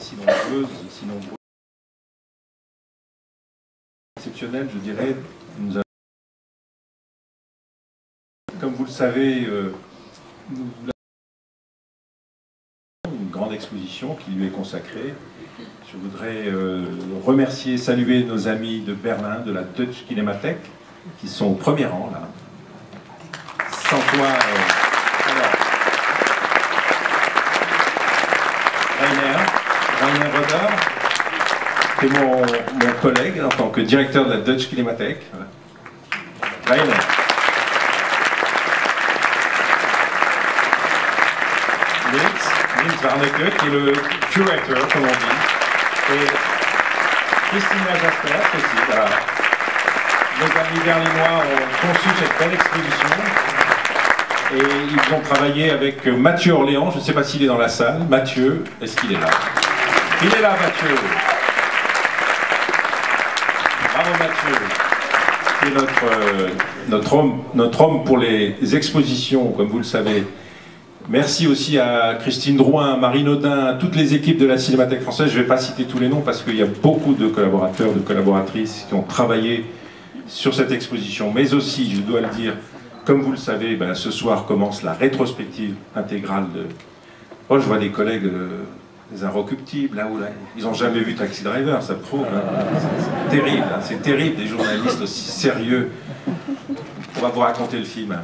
si nombreuses, si nombreux. Exceptionnel, je dirais. Comme vous le savez, une grande exposition qui lui est consacrée. Je voudrais remercier, saluer nos amis de Berlin, de la Deutsche Kinemathek, qui sont au premier rang, là. Sans quoi... Rainer Roder, qui est mon collègue en tant que directeur de la Deutsche Kinemathek. Rainer. Nils Warnecke, qui est le curator, comme on dit. Et Christina Jaspers aussi, voilà. Nos amis berlinois ont conçu cette belle exposition. Et ils ont travaillé avec Mathieu Orléans, je ne sais pas s'il est dans la salle. Mathieu, est-ce qu'il est là? Il est là, Mathieu. Bravo Mathieu, qui est notre homme pour les expositions, comme vous le savez. Merci aussi à Christine Drouin, Marie Naudin, à toutes les équipes de la Cinémathèque française. Je ne vais pas citer tous les noms parce qu'il y a beaucoup de collaborateurs, de collaboratrices qui ont travaillé sur cette exposition. Mais aussi, je dois le dire, comme vous le savez, ben, ce soir commence la rétrospective intégrale de... Oh, je vois des collègues, des inrecuptibles, là où là, ils n'ont jamais vu Taxi Driver, ça prouve. Hein. C'est terrible, hein. C'est terrible, des journalistes aussi sérieux. On va vous raconter le film.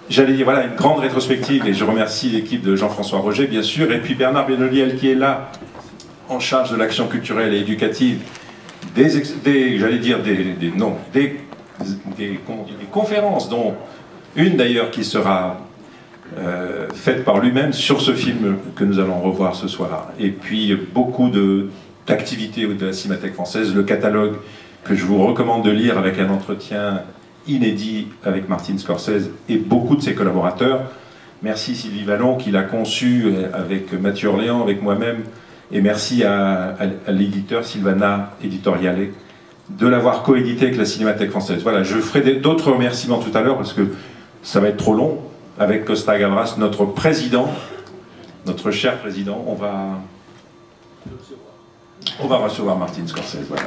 J'allais dire, voilà, une grande rétrospective, et je remercie l'équipe de Jean-François Roger, bien sûr, et puis Bernard Benoliel, qui est là, en charge de l'action culturelle et éducative, j'allais dire, des conférences, dont une d'ailleurs qui sera faite par lui-même sur ce film que nous allons revoir ce soir. Et puis beaucoup d'activités de la Cinémathèque française, le catalogue que je vous recommande de lire avec un entretien inédit avec Martin Scorsese et beaucoup de ses collaborateurs. Merci Sylvie Vallon qui l'a conçu avec Mathieu Orléans, avec moi-même, et merci à l'éditeur Sylvana Editoriale de l'avoir coédité avec la Cinémathèque française. Voilà, je ferai d'autres remerciements tout à l'heure parce que ça va être trop long. Avec Costa Gavras, notre président, notre cher président, on va recevoir Martin Scorsese. Voilà.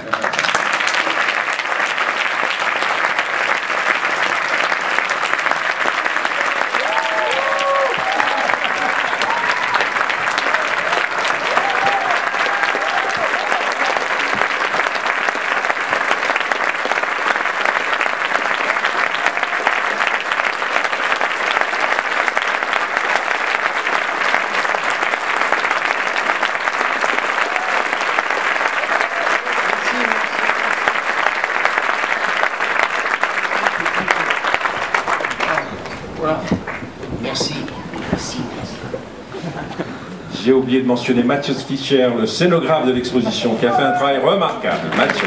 J'ai oublié de mentionner Mathieu Fischer, le scénographe de l'exposition, qui a fait un travail remarquable. Mathieu,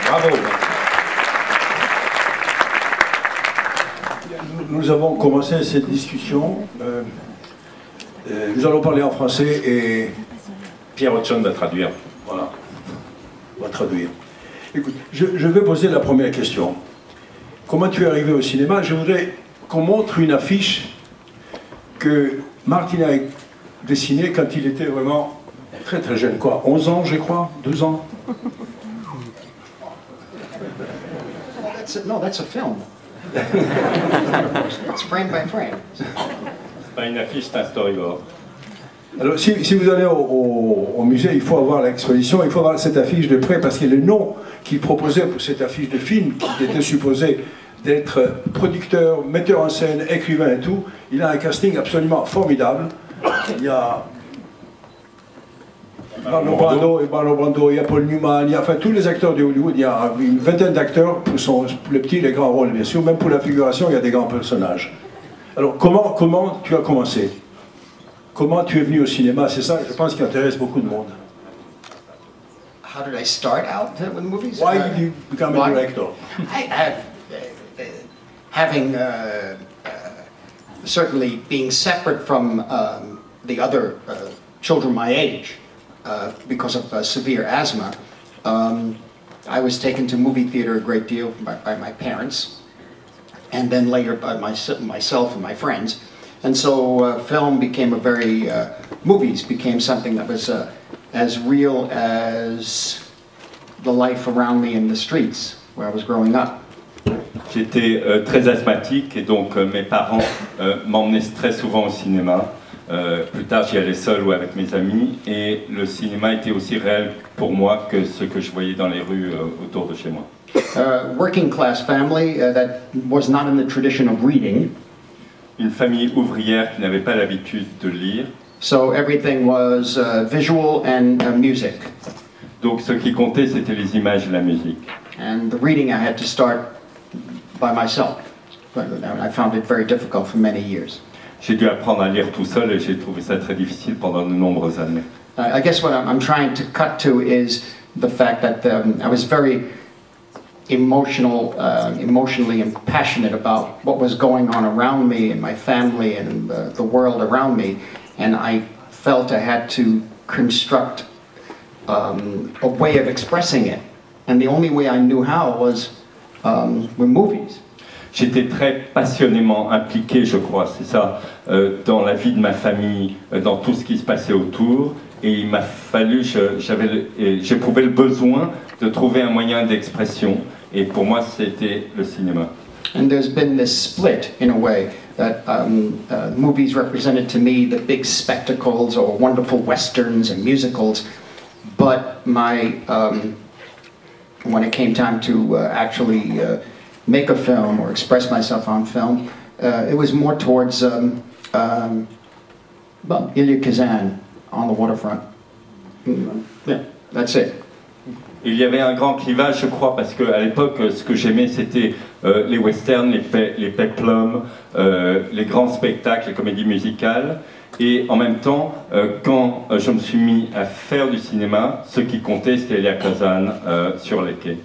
bravo. Nous avons commencé cette discussion. Nous allons parler en français et... Pierre Hodgson va traduire. Voilà, on va traduire. Écoute, je vais poser la première question. Comment tu es arrivé au cinéma? Je voudrais qu'on montre une affiche que Martin a dessiné quand il était vraiment très très jeune, quoi, 11 ans je crois, 12 ans. No, that's a film. It's frame by frame. C'est pas une affiche, c'est un storyboard. Alors si vous allez au musée, il faut avoir l'exposition, il faut avoir cette affiche de près parce que le nom qu'il proposait pour cette affiche de film, qui était supposé d'être producteur, metteur en scène, écrivain et tout, il a un casting absolument formidable. Il y a Marlon Brando, il y a Paul Newman, il y a enfin tous les acteurs de Hollywood, il y a une vingtaine d'acteurs pour les petits et les grands rôles, bien sûr, même pour la figuration, il y a des grands personnages. Alors comment tu as commencé? Comment tu es venu au cinéma? C'est ça, je pense, qui intéresse beaucoup de monde. How did I start out with movies? Why did you become a director? Having certainly being separate from the other children my age because of severe asthma, I was taken to movie theater a great deal by my parents, and then later by myself and my friends. And so film became movies became something that was as real as the life around me in the streets where I was growing up. J'étais très asthmatique et donc mes parents m'emmenaient très souvent au cinéma. Plus tard, j'y allais seul ou avec mes amis et le cinéma était aussi réel pour moi que ce que je voyais dans les rues autour de chez moi. Working class family that was not in the tradition of reading. Une famille ouvrière qui n'avait pas l'habitude de lire. So everything was visual and music. Donc ce qui comptait, c'était les images et la musique. And the reading I had to start by myself. I found it very difficult for many years. J'ai dû apprendre à lire tout seul et j'ai trouvé ça très difficile pendant de nombreuses années. I guess what I'm trying to cut to is the fact that I was very emotionally and passionate about what was going on around me and my family and the world around me, and I felt I had to construct a way of expressing it, and the only way I knew how was with movies. J'étais très passionnément impliqué, je crois, c'est ça, dans la vie de ma famille, dans tout ce qui se passait autour, et il m'a fallu, j'éprouvais le besoin de trouver un moyen d'expression, et pour moi c'était le cinéma. And there's been this split in a way that movies represented to me the big spectacles or wonderful westerns and musicals, but when it came time to actually make a film or express myself on film, it was more towards Elia Kazan on the waterfront. Yeah, that's it. Il y avait un grand clivage, je crois, parce qu'à l'époque, ce que j'aimais, c'était les westerns, les peplums, les grands spectacles, les comédies musicales. Et en même temps, quand je me suis mis à faire du cinéma, ce qui comptait, c'était Elia Kazan sur les quais.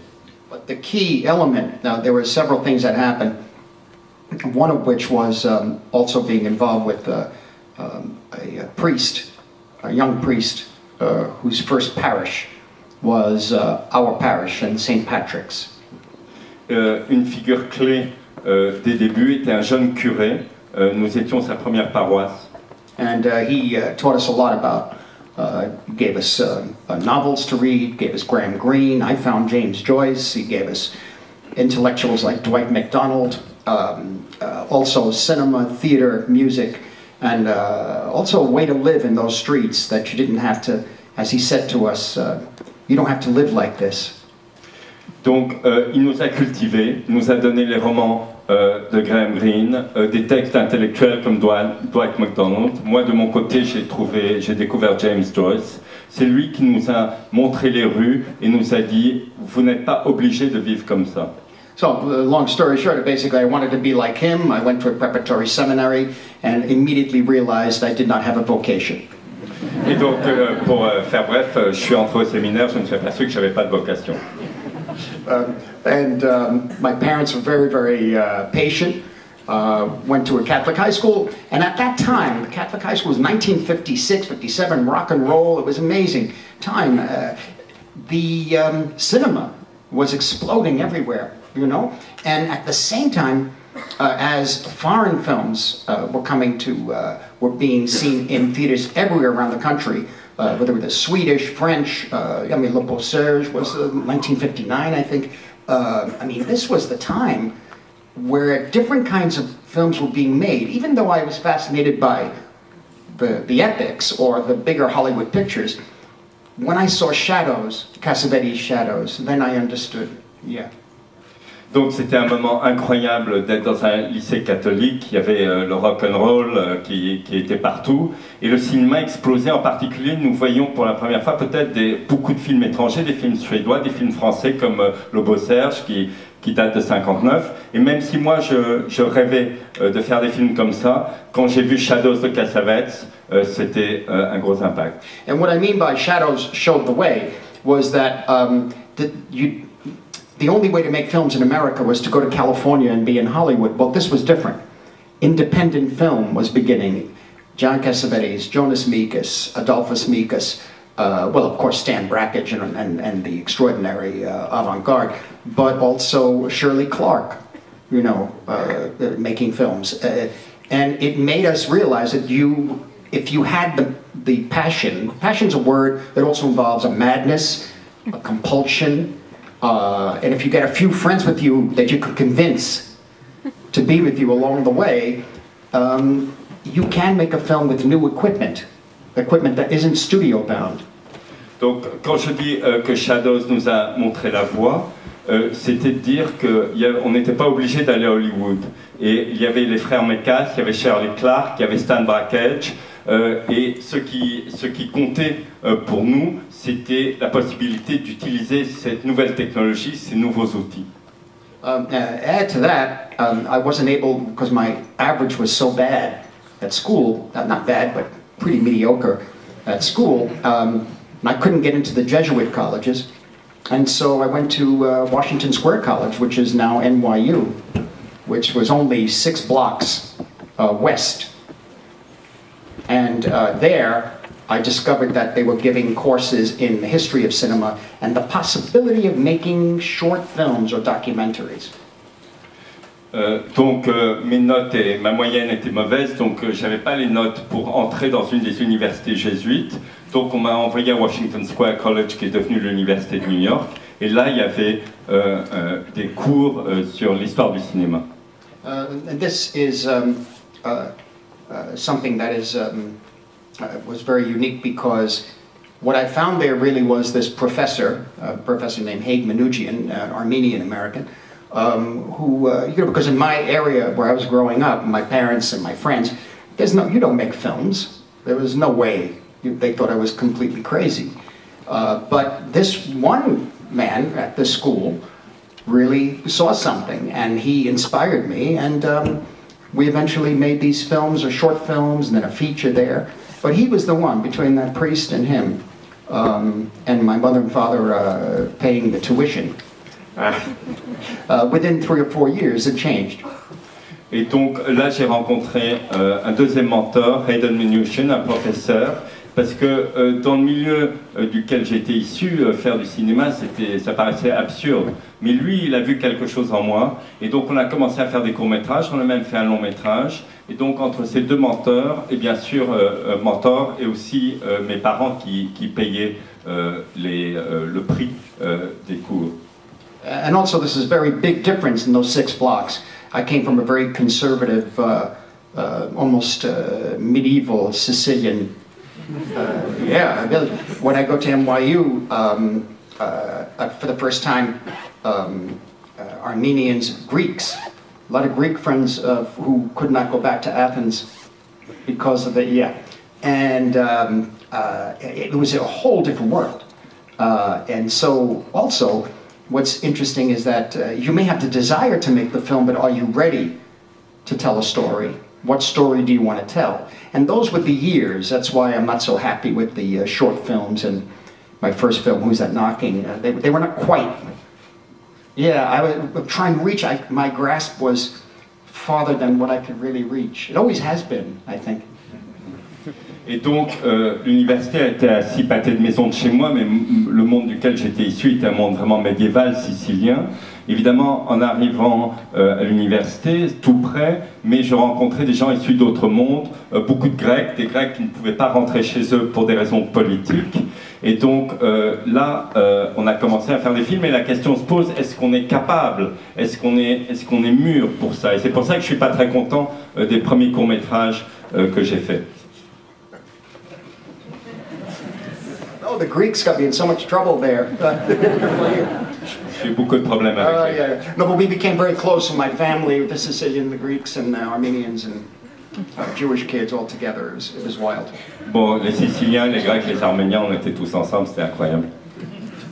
But the key element, now there were several things that happened, one of which was also being involved with a priest, a young priest, whose first parish was our parish in St. Patrick's. Une figure clé des débuts était un jeune curé. Nous étions sa première paroisse. And he taught us a lot about, gave us novels to read, gave us Graham Greene. I found James Joyce. He gave us intellectuals like Dwight MacDonald, also cinema, theater, music, and also a way to live in those streets that you didn't have to, as he said to us, you don't have to live like this. Donc, il nous a cultivés, nous a donné les romans de Graham Greene, des textes intellectuels comme Dwight MacDonald. Moi, de mon côté, j'ai découvert James Joyce. C'est lui qui nous a montré les rues et nous a dit, vous n'êtes pas obligés de vivre comme ça. So, long story short, basically I wanted to be like him. I went to a preparatory seminary and immediately realized I did not have a vocation. Et donc, pour faire bref, je suis entré au séminaire, je me suis aperçu que je n'avais pas de vocation. My parents were very, very patient. Went to a Catholic high school, and at that time, the Catholic high school was 1956, 57, rock and roll. It was amazing time. The cinema was exploding everywhere, you know, and at the same time, as foreign films were being seen in theaters everywhere around the country. Whether it was Swedish, French, Le Beau Serge was 1959, I think. This was the time where different kinds of films were being made. Even though I was fascinated by the epics or the bigger Hollywood pictures, when I saw Shadows, Cassavetes' Shadows, then I understood, yeah. Donc c'était un moment incroyable d'être dans un lycée catholique. Il y avait le rock and roll qui était partout et le cinéma explosait. En particulier, nous voyions pour la première fois peut-être beaucoup de films étrangers, des films suédois, des films français comme Le Beau Serge qui date de 59. Et même si moi je rêvais de faire des films comme ça, quand j'ai vu Shadows de Cassavetes, c'était un gros impact. And what I mean by Shadows showed the way was that the only way to make films in America was to go to California and be in Hollywood. Well, this was different. Independent film was beginning. John Cassavetes, Jonas Mekas, Adolphus Mekas, well, of course, Stan Brakhage and the extraordinary avant-garde, but also Shirley Clark, you know, making films. And it made us realize that if you had the passion's a word that also involves a madness, a compulsion, and if you get a few friends with you that you could convince to be with you along the way, you can make a film with new equipment that isn't studio bound. Donc, quand je dis que Shadows nous a montré la voie, c'était de dire qu'on n'était pas obligé d'aller à Hollywood. Et il y avait les frères Mekas, il y avait Shirley Clarke, il y avait Stan Brakhage, et ce qui comptait pour nous, c'était la possibilité d'utiliser cette nouvelle technologie, ces nouveaux outils. Add to that, I wasn't able, because my average was so bad at school, not bad, but pretty mediocre at school, I couldn't get into the Jesuit colleges, and so I went to Washington Square College, which is now NYU, which was only 6 blocks west. And there, I discovered that they were giving courses in the history of cinema and the possibility of making short films or documentaries. Donc mes notes et ma moyenne étaient mauvaises, donc j'avais pas les notes pour entrer dans une des universités jésuites. Donc on m'a envoyé à Washington Square College, qui est devenu l'université de New York. Et là, il y avait des cours sur l'histoire du cinéma. And this is something that is was very unique, because what I found there really was this professor, a professor named Haig Manouchian, an Armenian American, who, because in my area where I was growing up, my parents and my friends, you don't make films. There was no way. They thought I was completely crazy. But this one man at this school really saw something, and he inspired me, and we eventually made these films, or short films, and then a feature there. But he was the one, between that priest and him, and my mother and father paying the tuition. Within 3 or 4 years, it changed. Et donc là, j'ai rencontré un deuxième mentor, Hayden Manouchian, un professeur, parce que dans le milieu duquel j'étais issu, faire du cinéma, ça paraissait absurde. Mais lui, il a vu quelque chose en moi, et donc on a commencé à faire des courts-métrages, on a même fait un long-métrage. Et donc entre ces deux mentors, et bien sûr mentor, et aussi mes parents qui payaient le prix des cours. And also, this is a very big difference in those 6 blocks. I came from a very conservative, almost medieval Sicilian. Yeah, when I go to NYU, for the first time, Armenians, Greeks, a lot of Greek friends who could not go back to Athens because of it, and it was a whole different world. And so, also, what's interesting is that you may have the desire to make the film, but are you ready to tell a story? What story do you want to tell? And those were the years. That's why I'm not so happy with the short films. And my first film, Who's That Knocking? They were not quite. Yeah, I was trying to reach. My grasp was farther than what I could really reach. It always has been, I think. Et donc, l'université était à 6 pâtés de maison de chez moi, mais le monde duquel j'étais issu était un monde vraiment médiéval, sicilien. Évidemment, en arrivant à l'université, tout près, mais je rencontrais des gens issus d'autres mondes, beaucoup de Grecs, des Grecs qui ne pouvaient pas rentrer chez eux pour des raisons politiques. Et donc là, on a commencé à faire des films, et la question se pose, est-ce qu'on est capable? Est-ce qu'on est mûr pour ça? Et c'est pour ça que je ne suis pas très content des premiers courts-métrages que j'ai faits. Oh, the Greeks got me in so much trouble there. J'ai eu beaucoup de problèmes avec yeah. No, but we became very close in my family, the Sicilian, the Greeks, and the Armenians, and Jewish kids all together. It was wild. Bon, les Siciliens, les Grecs, les Arméniens, on était tous ensemble, c'était incroyable.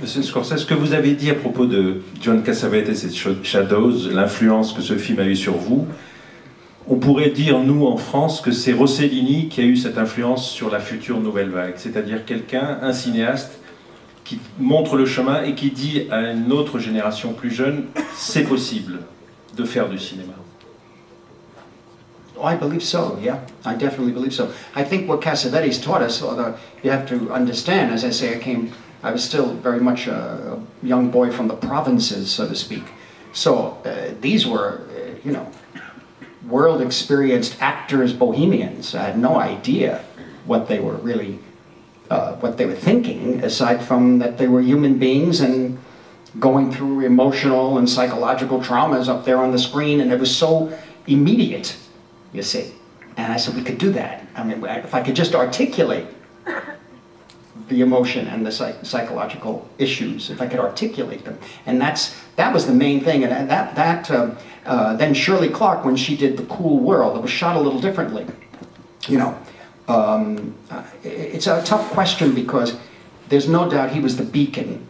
Monsieur Scorsese, ce que vous avez dit à propos de John Cassavetes et Shadows, l'influence que ce film a eu sur vous, on pourrait dire, nous, en France, que c'est Rossellini qui a eu cette influence sur la future nouvelle vague. C'est-à-dire quelqu'un, un cinéaste, qui montre le chemin et qui dit à une autre génération plus jeune, c'est possible de faire du cinéma. Oh, I believe so, yeah. I definitely believe so. I think what Cassavetes taught us, although you have to understand, as I say, I was still very much a young boy from the provinces, so to speak. So these were, world experienced actors, bohemians. I had no idea what they were really, what they were thinking, aside from that they were human beings and going through emotional and psychological traumas up there on the screen, and it was so immediate, you see. And I said, we could do that. I mean, if I could just articulate the emotion and the psychological issues, if I could articulate them. And that was the main thing. And then Shirley Clarke, when she did The Cool World, it was shot a little differently. You know, it's a tough question because there's no doubt he was the beacon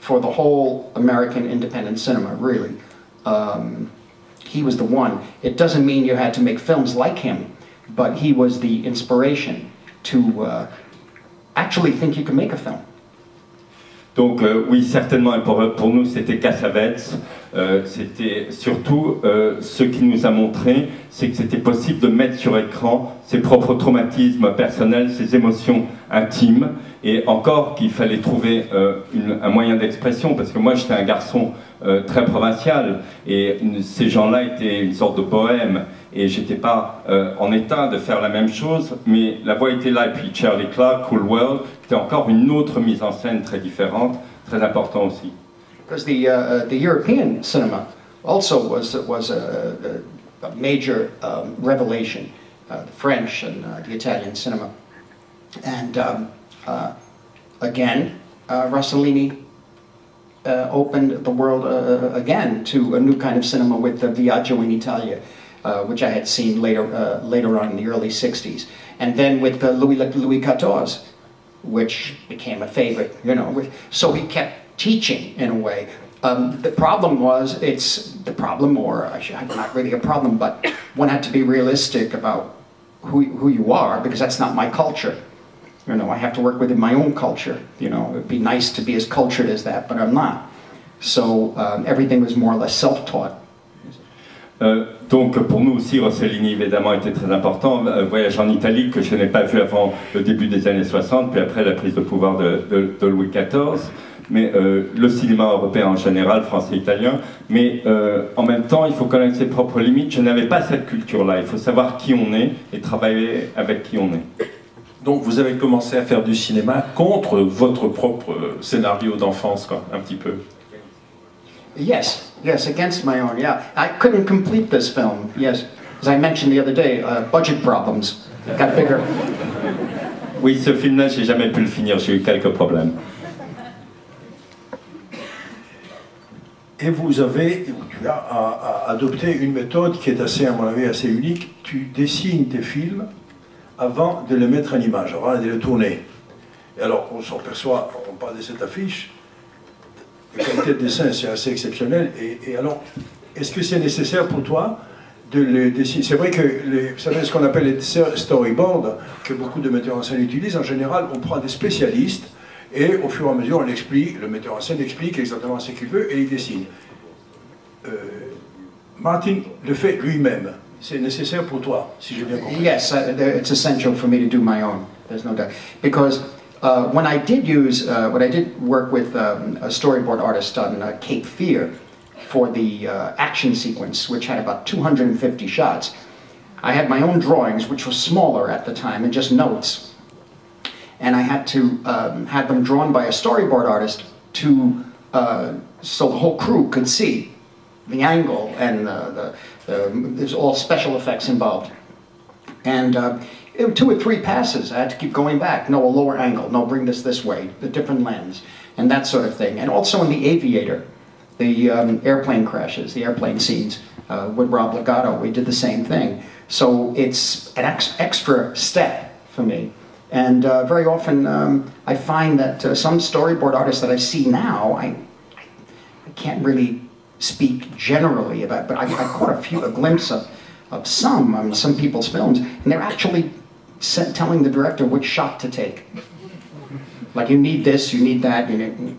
for the whole American independent cinema, really. He was the one. It doesn't mean you had to make films like him, but he was the inspiration to actually think you could make a film. Donc oui, certainement, et pour nous c'était Cassavetes, c'était surtout ce qu'il nous a montré, c'est que c'était possible de mettre sur écran ses propres traumatismes personnels, ses émotions intimes, et encore qu'il fallait trouver un moyen d'expression, parce que moi j'étais un garçon très provincial, et ces gens-là étaient une sorte de bohème, et j'étais pas en état de faire la même chose, mais la voix était là, et puis Shirley Clarke, Cool World, c'était encore une autre mise en scène très différente, très important aussi. Because the European cinema also was a major revelation, the French and the Italian cinema. And again, Rossellini opened the world again to a new kind of cinema with the Viaggio in Italia, which I had seen later on in the early 60s. And then with Louis XIV, which became a favorite, you know. So he kept teaching in a way. The problem was, not really a problem, but one had to be realistic about who you are, because that's not my culture. You know, I have to work within my own culture. You know, it'd be nice to be as cultured as that, but I'm not. So everything was more or less self-taught. Donc pour nous aussi, Rossellini évidemment était très important. Voyage en Italie que je n'ai pas vu avant le début des années 60, puis après la prise de pouvoir de Louis XIV. Mais le cinéma européen en général, français, italien. Mais en même temps, il faut connaître ses propres limites. Je n'avais pas cette culture-là. Il faut savoir qui on est et travailler avec qui on est. Donc vous avez commencé à faire du cinéma contre votre propre scénario d'enfance, quoi, un petit peu. Yes, against my own, yeah. I couldn't complete this film, yes. As I mentioned the other day, budget problems got bigger. Oui, ce film-là, j'ai jamais pu le finir, j'ai eu quelques problèmes. Et tu as adopté une méthode qui est assez, à mon avis, assez unique. Tu dessines tes films avant de les mettre en image, avant de les tourner. Et alors, on s'aperçoit, on parle de cette affiche, la qualité de dessin, c'est assez exceptionnel. Et alors, est-ce que c'est nécessaire pour toi de les dessiner? C'est vrai que, vous savez ce qu'on appelle les storyboards, que beaucoup de metteurs en scène utilisent. En général, on prend des spécialistes, et au fur et à mesure, on explique, le metteur en scène explique exactement ce qu'il veut, et il dessine. Martin le fait lui-même. C'est nécessaire pour toi, si j'ai bien compris. Yes, it's essential for me to do my own. There's no doubt. Because when I did work with a storyboard artist on Cape Fear for the action sequence, which had about 250 shots, I had my own drawings, which were smaller at the time, and just notes. And I had to have them drawn by a storyboard artist so the whole crew could see the angle, and there's all special effects involved. And 2 or 3 passes, I had to keep going back. No, a lower angle. No, bring this way. A different lens, and that sort of thing. And also in The Aviator, the airplane crashes, the airplane scenes with Rob Legato, we did the same thing. So it's an extra step for me. And very often I find that some storyboard artists that I see now, I can't really speak generally about, but I caught a glimpse of some people's films, and they're actually telling the director which shot to take. Like, you need this, you need that, you need,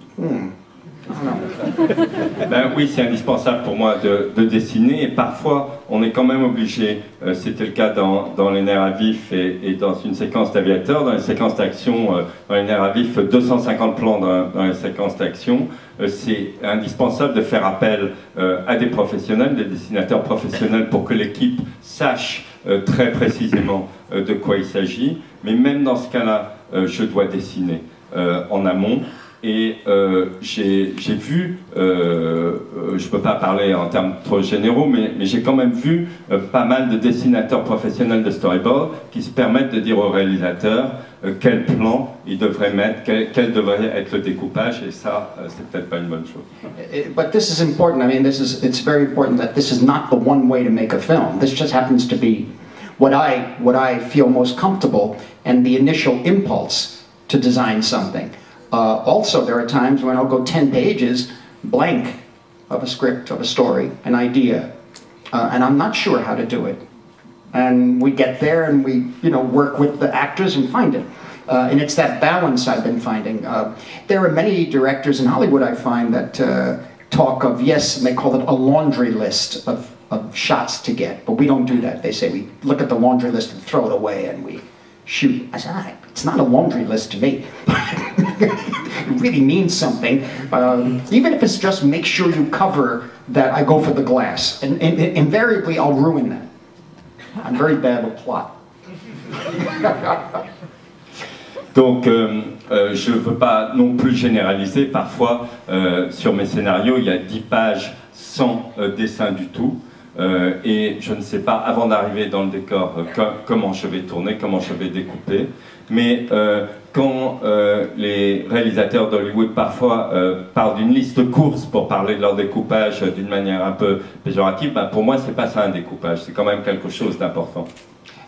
Ben oui, c'est indispensable pour moi de dessiner, et parfois on est quand même obligé, c'était le cas dans Les Nerfs à vif et dans une séquence d'Aviateur, dans les séquences d'action, dans Les Nerfs à vif, 250 plans dans les séquences d'action, c'est indispensable de faire appel à des professionnels, des dessinateurs professionnels, pour que l'équipe sache très précisément de quoi il s'agit, mais même dans ce cas-là, je dois dessiner en amont. Et j'ai vu, je ne peux pas parler en termes trop généraux, mais j'ai quand même vu pas mal de dessinateurs professionnels de storyboard qui se permettent de dire au réalisateur quel plan il devrait mettre, quel devrait être le découpage, et ça, c'est peut-être pas une bonne chose. But this is important. I mean, it's very important that this is not the one way to make a film. This just happens to be what I feel most comfortable and the initial impulse to design something. Also, there are times when I'll go 10 pages blank of a script, of a story, an idea, and I'm not sure how to do it. And we get there and we, work with the actors and find it. And it's that balance I've been finding. There are many directors in Hollywood, I find, that talk of, yes, and they call it a laundry list of shots to get, but we don't do that. They say we look at the laundry list and throw it away and we shoot. I said, it's not a laundry list to me. It really means something. Even if it's just make sure you cover that I go for the glass. And invariably, I'll ruin that. I'm very bad with plot. Donc, je ne veux pas non plus généraliser. Parfois, sur mes scénarios, il y a 10 pages sans dessin du tout. Et je ne sais pas, avant d'arriver dans le décor, comment je vais tourner, comment je vais découper. Mais quand les réalisateurs d'Hollywood parfois parlent d'une liste de courses pour parler de leur découpage d'une manière un peu péjorative, pour moi c'est pas ça un découpage, c'est quand même quelque chose d'important.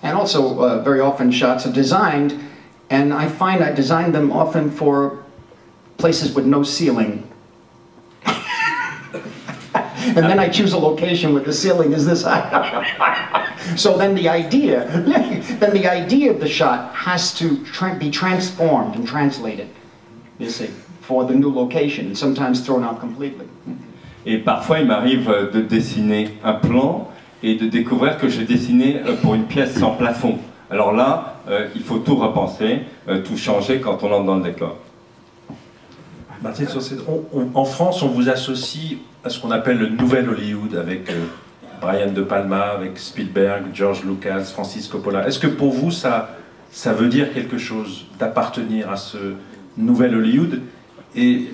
And also, very often shots are designed, and I find I design them often for places with no ceiling. And then I choose a location where the ceiling is this high. So then the idea of the shot has to be transformed and translated, you see, for the new location, and sometimes thrown out completely. Et parfois il m'arrive de dessiner un plan et de découvrir que j'ai dessiné pour une pièce sans plafond. Alors là, il faut tout repenser, tout changer quand on entre dans le décor. Martin Scorsese, en France, on vous associe à ce qu'on appelle le nouvel Hollywood, avec Brian De Palma, avec Spielberg, George Lucas, Francis Coppola. Est-ce que pour vous, ça veut dire quelque chose d'appartenir à ce nouvel Hollywood? Et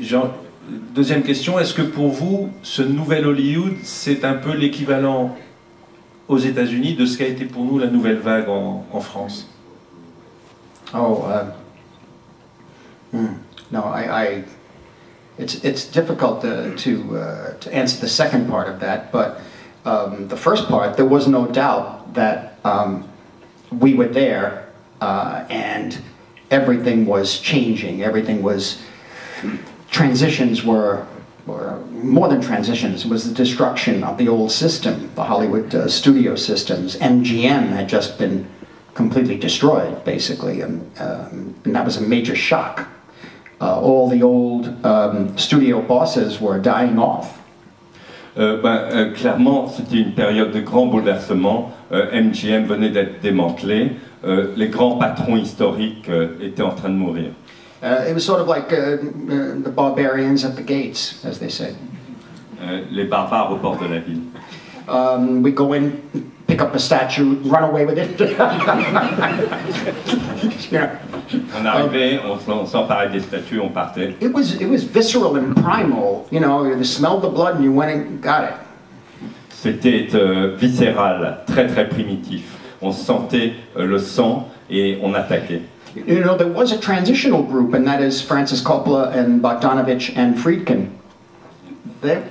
deuxième question, est-ce que pour vous, ce nouvel Hollywood, c'est un peu l'équivalent aux États-Unis de ce qu'a été pour nous la nouvelle vague en France? No, it's difficult to answer the second part of that, but the first part, there was no doubt that we were there and everything was changing. Everything was, transitions were more than transitions. It was the destruction of the old system, the Hollywood studio systems. MGM had just been completely destroyed, basically, and that was a major shock. All the old studio bosses were dying off. Clairement, c'était une période de grand bouleversement. MGM venait d'être démantelé. Les grands patrons historiques étaient en train de mourir. It was sort of like the barbarians at the gates, as they say. Les barbares au bord de la ville. We go in, pick up a statue, run away with it. On arrivait, on s'emparait des statues, on partait. It was visceral and primal. You smelled the blood and you went and got it. C'était viscéral, très très primitif. On sentait le sang et on attaquait. There was a transitional group, and that is Francis Coppola and Bogdanovich and Friedkin. They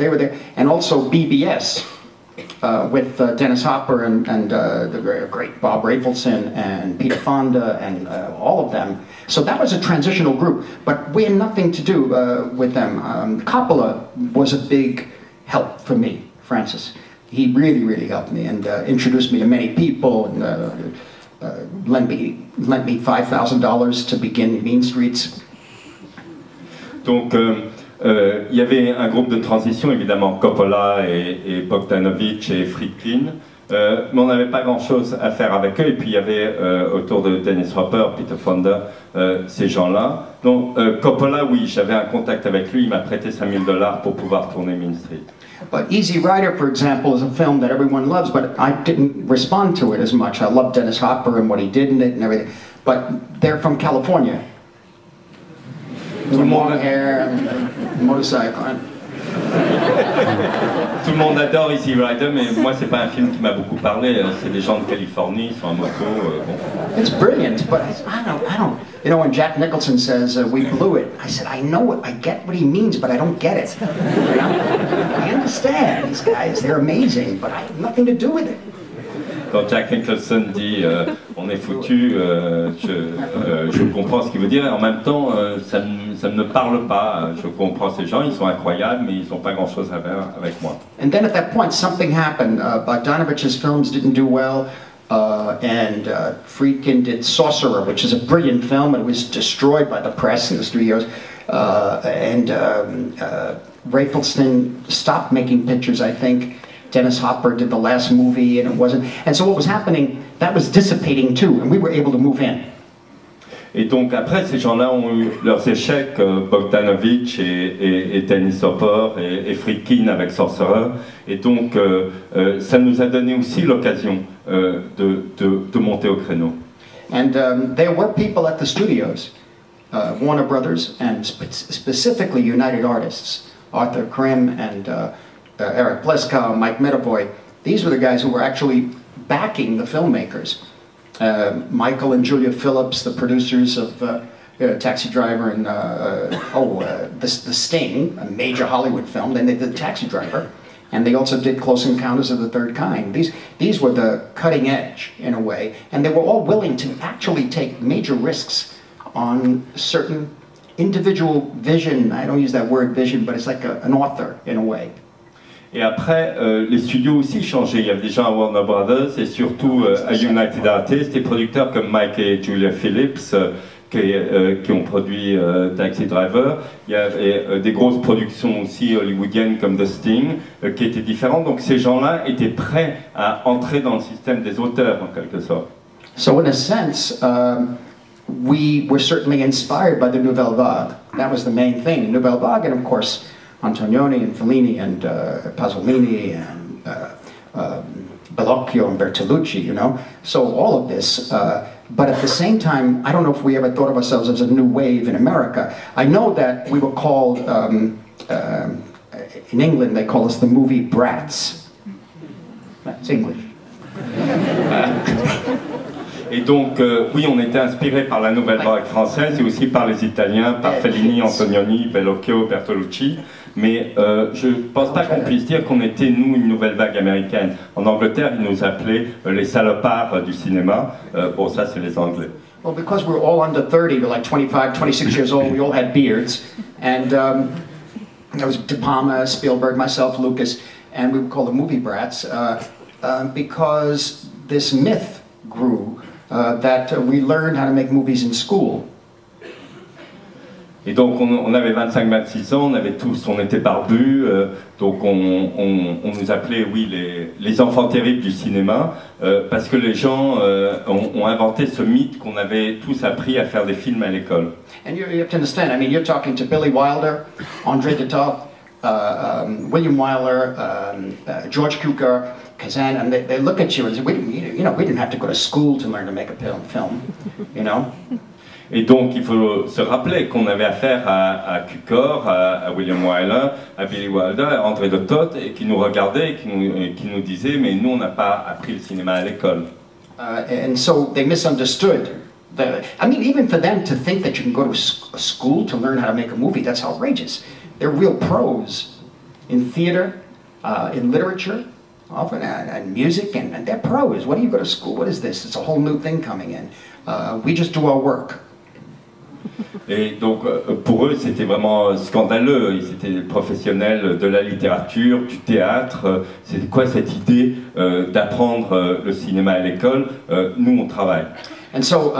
were there, and also BBS with Dennis Hopper and the great Bob Rafelson and Peter Fonda and all of them. So that was a transitional group, but we had nothing to do with them. Coppola was a big help for me, Francis. He really, really helped me and introduced me to many people and lent me $5,000 to begin Mean Streets. Donc, il y avait un groupe de transition, évidemment, Coppola et Bogdanovich et Friedkin, mais on n'avait pas grand-chose à faire avec eux. Et puis il y avait autour de Dennis Hopper, Peter Fonda, ces gens-là. Donc Coppola, oui, j'avais un contact avec lui, il m'a prêté $5,000 pour pouvoir tourner Mean Street. But Easy Rider, for example, is a film that everyone loves, but I didn't respond to it as much. I love Dennis Hopper and what he did in it and everything. But they're from California. Tout le monde, hair, motorcycle. tout le monde adore Easy Rider, mais moi c'est pas un film qui m'a beaucoup parlé. C'est des gens de Californie, ils sont en moto. Bon. It's brilliant, but I don't. You know, when Jack Nicholson says we blew it, I said I know it. I get what he means, but I don't get it. You know? I understand these guys; they're amazing, but I have nothing to do with it. Quand Jack Nicholson dit on est foutu, je comprends ce qu'il veut dire, et en même temps ça ne me parle pas. Je comprends ces gens, ils sont incroyables, mais ils n'ont pas grand-chose à faire avec moi. And then at that point, something happened. Bogdanovich's films didn't do well, and Friedkin did Sorcerer, which is a brilliant film, and it was destroyed by the press and the studios. Rafelstein stopped making pictures, I think. Dennis Hopper did the last movie, and it wasn't. And so what was happening, that was dissipating too, and we were able to move in. Et donc après, ces gens-là ont eu leurs échecs, Bogdanovich et Dennis Hopper et Friedkin avec Sorcerer. Et donc ça nous a donné aussi l'occasion de monter au créneau. And there were people at the studios, Warner Brothers, and specifically United Artists, Arthur Krim and Eric Pleskow, Mike Medavoy. These were the guys who were actually backing the filmmakers. Michael and Julia Phillips, the producers of Taxi Driver and The Sting, a major Hollywood film. Then they did Taxi Driver, and they also did Close Encounters of the Third Kind. These were the cutting edge in a way, and they were all willing to actually take major risks on certain individual vision. I don't use that word vision, but it's like an author in a way. Et après, les studios aussi changeaient. Il y avait des gens à Warner Brothers et surtout à United Artists, des producteurs comme Mike et Julia Phillips qui ont produit Taxi Driver. Il y avait des grosses productions aussi hollywoodiennes comme The Sting qui étaient différentes. Donc ces gens-là étaient prêts à entrer dans le système des auteurs en quelque sorte. So in a sense, we were certainly inspired by the Nouvelle Vague. That was the main thing. The Nouvelle Vague, and of course, Antonioni and Fellini and Pasolini and Bellocchio and Bertolucci, you know. So all of this, but at the same time, I don't know if we ever thought of ourselves as a new wave in America. I know that we were called, in England they call us the movie brats. That's English. Et donc, oui, on était inspiré par la nouvelle vague française et aussi par les Italiens, par Fellini, Antonioni, Bellocchio, Bertolucci. Mais je ne pense pas qu'on puisse dire qu'on était, nous, une nouvelle vague américaine. En Angleterre, ils nous appelaient les salopards du cinéma. Bon, ça, c'est les Anglais. Well, because we're all under 30, we're like 25, 26 years old, we all had beards. And there was De Palma, Spielberg, myself, Lucas, and we would call the movie brats because this myth grew that we learned how to make movies in school. Et donc on avait 25-26 ans, on était barbus, donc on nous appelait, oui, les enfants terribles du cinéma, parce que les gens ont inventé ce mythe qu'on avait tous appris à faire des films à l'école. And you have to understand, I mean, you're talking to Billy Wilder, André de Toth, William Wyler, George Cukor, Kazan, and they look at you and say, we didn't have to go to school to learn to make a film, you know? Et donc il faut se rappeler qu'on avait affaire à Cukor, à William Wyler, à Billy Wilder, à André de Toth, et qui nous regardaient et qui nous disaient mais nous on n'a pas appris le cinéma à l'école. And so they misunderstood. I mean, even for them to think that you can go to a school to learn how to make a movie, that's outrageous. They're real pros in theater, in literature, often and music, and they're pros. What do you go to school? What is this? It's a whole new thing coming in. We just do our work. Et donc pour eux c'était vraiment scandaleux, ils étaient des professionnels de la littérature, du théâtre, c'est quoi cette idée d'apprendre le cinéma à l'école, nous on travaille. And so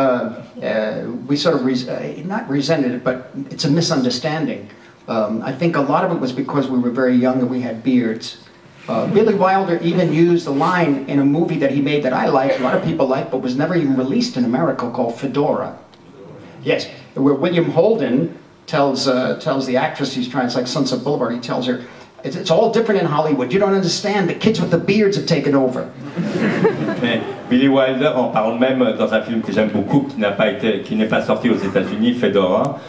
we sort of, not resented it, but it's a misunderstanding. I think a lot of it was because we were very young and we had beards. Billy Wilder even used a line in a movie that he made that I liked, a lot of people liked, but was never even released in America, called Fedora. Yes, where William Holden tells the actress he's trying, it's like Sunset Boulevard, he tells her, it's all different in Hollywood, you don't understand, the kids with the beards have taken over. Mais Billy Wilder en parle même dans un film que j'aime beaucoup, qui n'est pas sorti aux États-Unis, Fedora.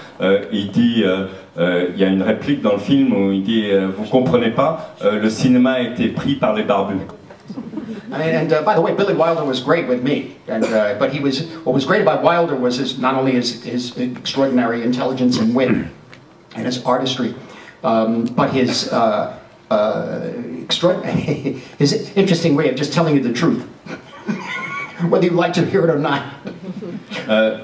Il dit, il y a une réplique dans le film où il dit, vous comprenez pas, le cinéma a été pris par les barbus. I mean, and by the way, Billy Wilder was great with me, and but what was great about Wilder was not only his extraordinary intelligence and wit and his artistry, but his his interesting way of just telling you the truth, whether you like to hear it or not.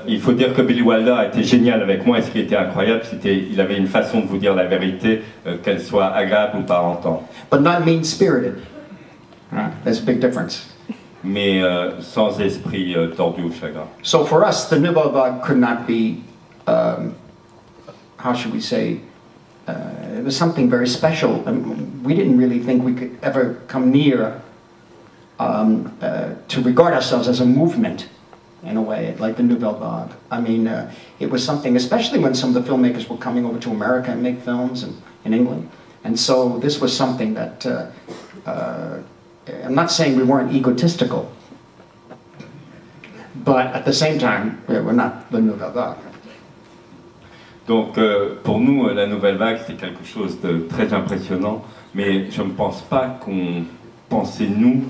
Il faut dire que Billy Wilder a été génial avec moi, et ce qui était incroyable, il avait une façon de vous dire la vérité, qu'elle soit agréable ou pas à entendre. But not mean-spirited. There's a big difference. Mais sans esprit tordu ou chagrin. So for us, the Nouvelle Vague could not be, how should we say, it was something very special. We didn't really think we could ever come near to regard ourselves as a movement, in a way, like the Nouvelle Vague. I mean, it was something, especially when some of the filmmakers were coming over to America and make films in England. And so this was something that, I'm not saying we weren't egotistical, but at the same time, we're not the Nouvelle Vague. Donc pour nous, la Nouvelle Vague, c'était quelque chose de très impressionnant, mais je ne pense pas qu'on pensait, nous,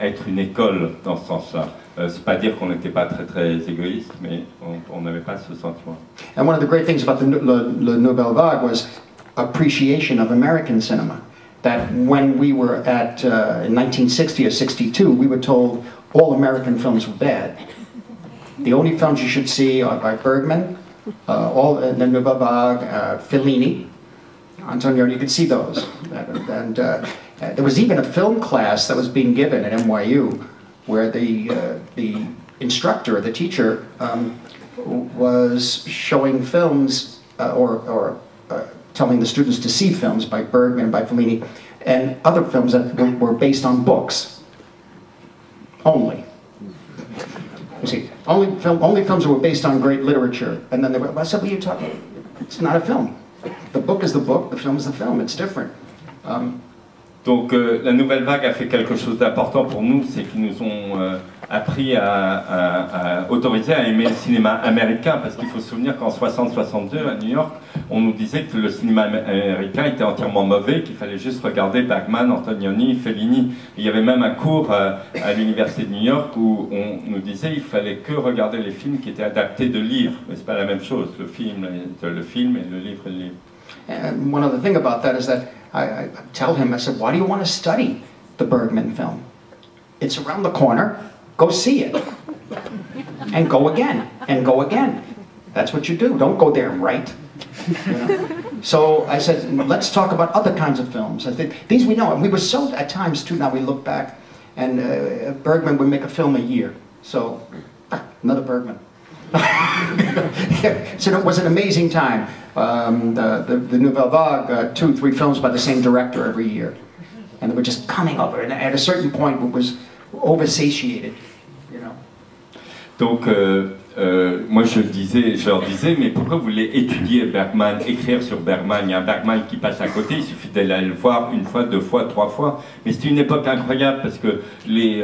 être une école dans ce sens-là. C'est pas dire qu'on n'était pas très égoïste, mais on n'avait pas ce sentiment. And one of the great things about the Nouvelle Vague was appreciation of American cinema. That when we were at, in 1960 or 62, we were told all American films were bad. The only films you should see are by Bergman, all the Nouvelle Vague, Fellini, Antonioni, you could see those. And there was even a film class that was being given at NYU where the instructor, the teacher, was showing films or telling the students to see films by Bergman and by Fellini and other films that were based on books only. You see, only films that were based on great literature. And then they were, I said, what are you talking about? It's not a film. The book is the book, the film is the film, it's different. Donc la Nouvelle Vague a fait quelque chose d'important pour nous, c'est qu'ils nous ont appris à autoriser à aimer le cinéma américain, parce qu'il faut se souvenir qu'en 60-62 à New York, on nous disait que le cinéma américain était entièrement mauvais, qu'il fallait juste regarder Bergman, Antonioni, Fellini. Il y avait même un cours à l'université de New York où on nous disait qu'il fallait que regarder les films qui étaient adaptés de livres, mais c'est pas la même chose, le film et le livre et le livre. And one other thing about that is that I tell him, I said, why do you want to study the Bergman film? It's around the corner, go see it. And go again, and go again. That's what you do, don't go there and write. You know? So I said, let's talk about other kinds of films. I think these we know, and we were so, at times too, now we look back, and Bergman would make a film a year. So, another Bergman. So it was an amazing time. The Nouvelle Vague, 2-3 films by the same director every year. And they were just coming over, and at a certain point it was oversatiated, you know. Donc, moi je leur disais, mais pourquoi vous voulez étudier Bergman, écrire sur Bergman? Il y a un Bergman qui passe à côté, il suffit d'aller le voir une fois, 2 fois, 3 fois. Mais c'est une époque incroyable parce que les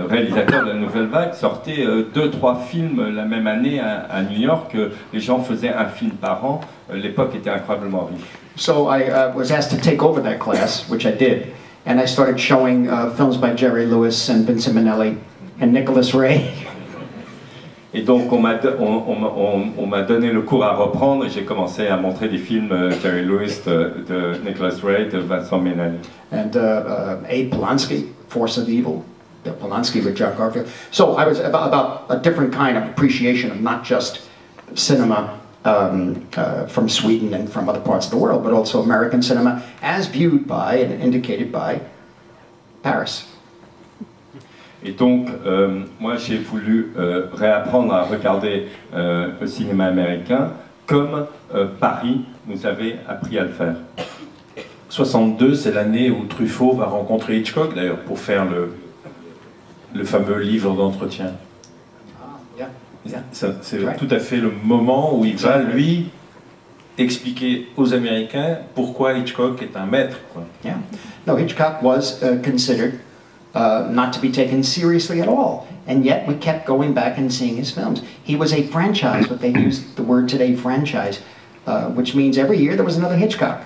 réalisateurs de la Nouvelle Vague sortaient 2-3 films la même année à New York. Les gens faisaient un film par an. L'époque était incroyablement riche. So I was asked to take over that class, which I did. And I started showing films by Jerry Lewis and Vincent Minnelli and Nicholas Ray. Et donc on m'a donné le cours à reprendre et j'ai commencé à montrer des films Jerry Lewis, de Nicholas Ray, de Vincent Minnelli. And A. Polanski, Force of Evil, Polanski with Jack Garfield. So I was about a different kind of appreciation of not just cinema from Sweden and from other parts of the world, but also American cinema as viewed by and indicated by Paris. Et donc, moi, j'ai voulu réapprendre à regarder le cinéma américain comme Paris nous avait appris à le faire. 62, c'est l'année où Truffaut va rencontrer Hitchcock, d'ailleurs, pour faire le fameux livre d'entretien. C'est tout à fait le moment où il va, lui, expliquer aux Américains pourquoi Hitchcock est un maître. Quoi. Yeah. No, Hitchcock was considered not to be taken seriously at all. And yet we kept going back and seeing his films. He was a franchise, what they use the word today, franchise, which means every year there was another Hitchcock.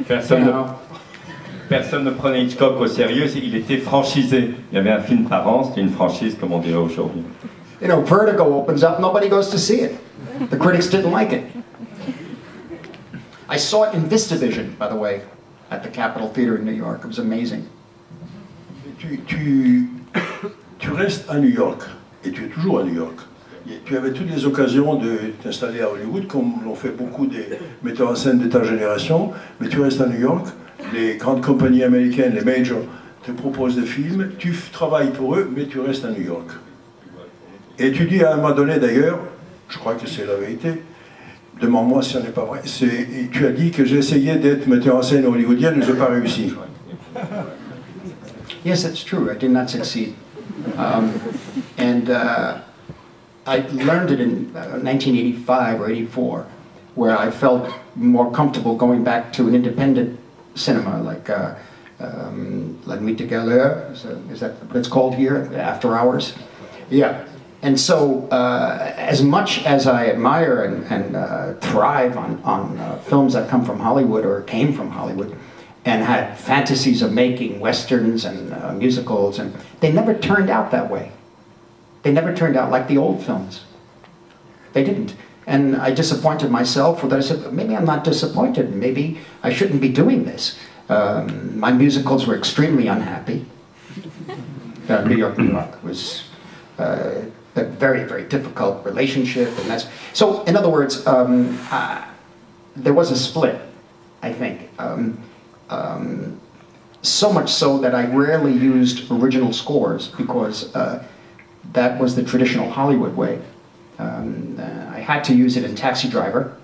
Personne ne prenait Hitchcock au sérieux, il était franchisé. Il y avait un film par an, c'était une franchise comme on dirait aujourd'hui. You know, Vertigo opens up, nobody goes to see it. The critics didn't like it. I saw it in VistaVision, by the way, at the Capitol Theater in New York. It was amazing. Tu restes à New York, et tu es toujours à New York. Tu avais toutes les occasions de t'installer à Hollywood, comme l'ont fait beaucoup des metteurs en scène de ta génération, mais tu restes à New York. Les grandes compagnies américaines, les majors, te proposent des films, tu travailles pour eux, mais tu restes à New York. Et tu dis à un moment donné, d'ailleurs, je crois que c'est la vérité, demande-moi si ce n'est pas vrai, tu as dit que j'ai essayé d'être metteur en scène hollywoodien et je n'ai pas réussi. Yes, it's true. I did not succeed. I learned it in 1985 or 84, where I felt more comfortable going back to an independent cinema, like La Nuit de Galère, is that what it's called here, After Hours? Yeah. And so, as much as I admire and thrive on films that come from Hollywood or came from Hollywood, and had fantasies of making westerns and musicals, and they never turned out that way. They never turned out like the old films. They didn't. And I disappointed myself with that. I said, maybe I'm not disappointed. Maybe I shouldn't be doing this. My musicals were extremely unhappy. New York, New York was a very, very difficult relationship. And that's, so, in other words, there was a split, I think. So much so that I rarely used original scores because that was the traditional Hollywood way. I had to use it in Taxi Driver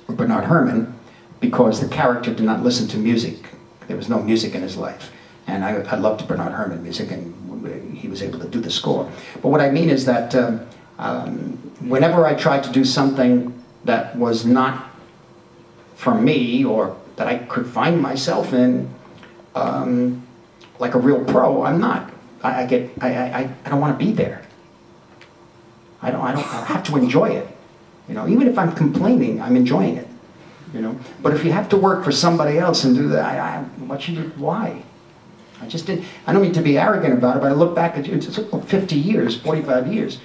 with Bernard Herrmann because the character did not listen to music. There was no music in his life. And I loved Bernard Herrmann music, and he was able to do the score. But what I mean is that whenever I tried to do something that was not for me or that I could find myself in, like a real pro, I'm not. I don't want to be there. I have to enjoy it. You know, even if I'm complaining, I'm enjoying it. You know, but if you have to work for somebody else and do that, why? I just didn't. I don't mean to be arrogant about it, but I look back at you. It took 50 years, 45 years,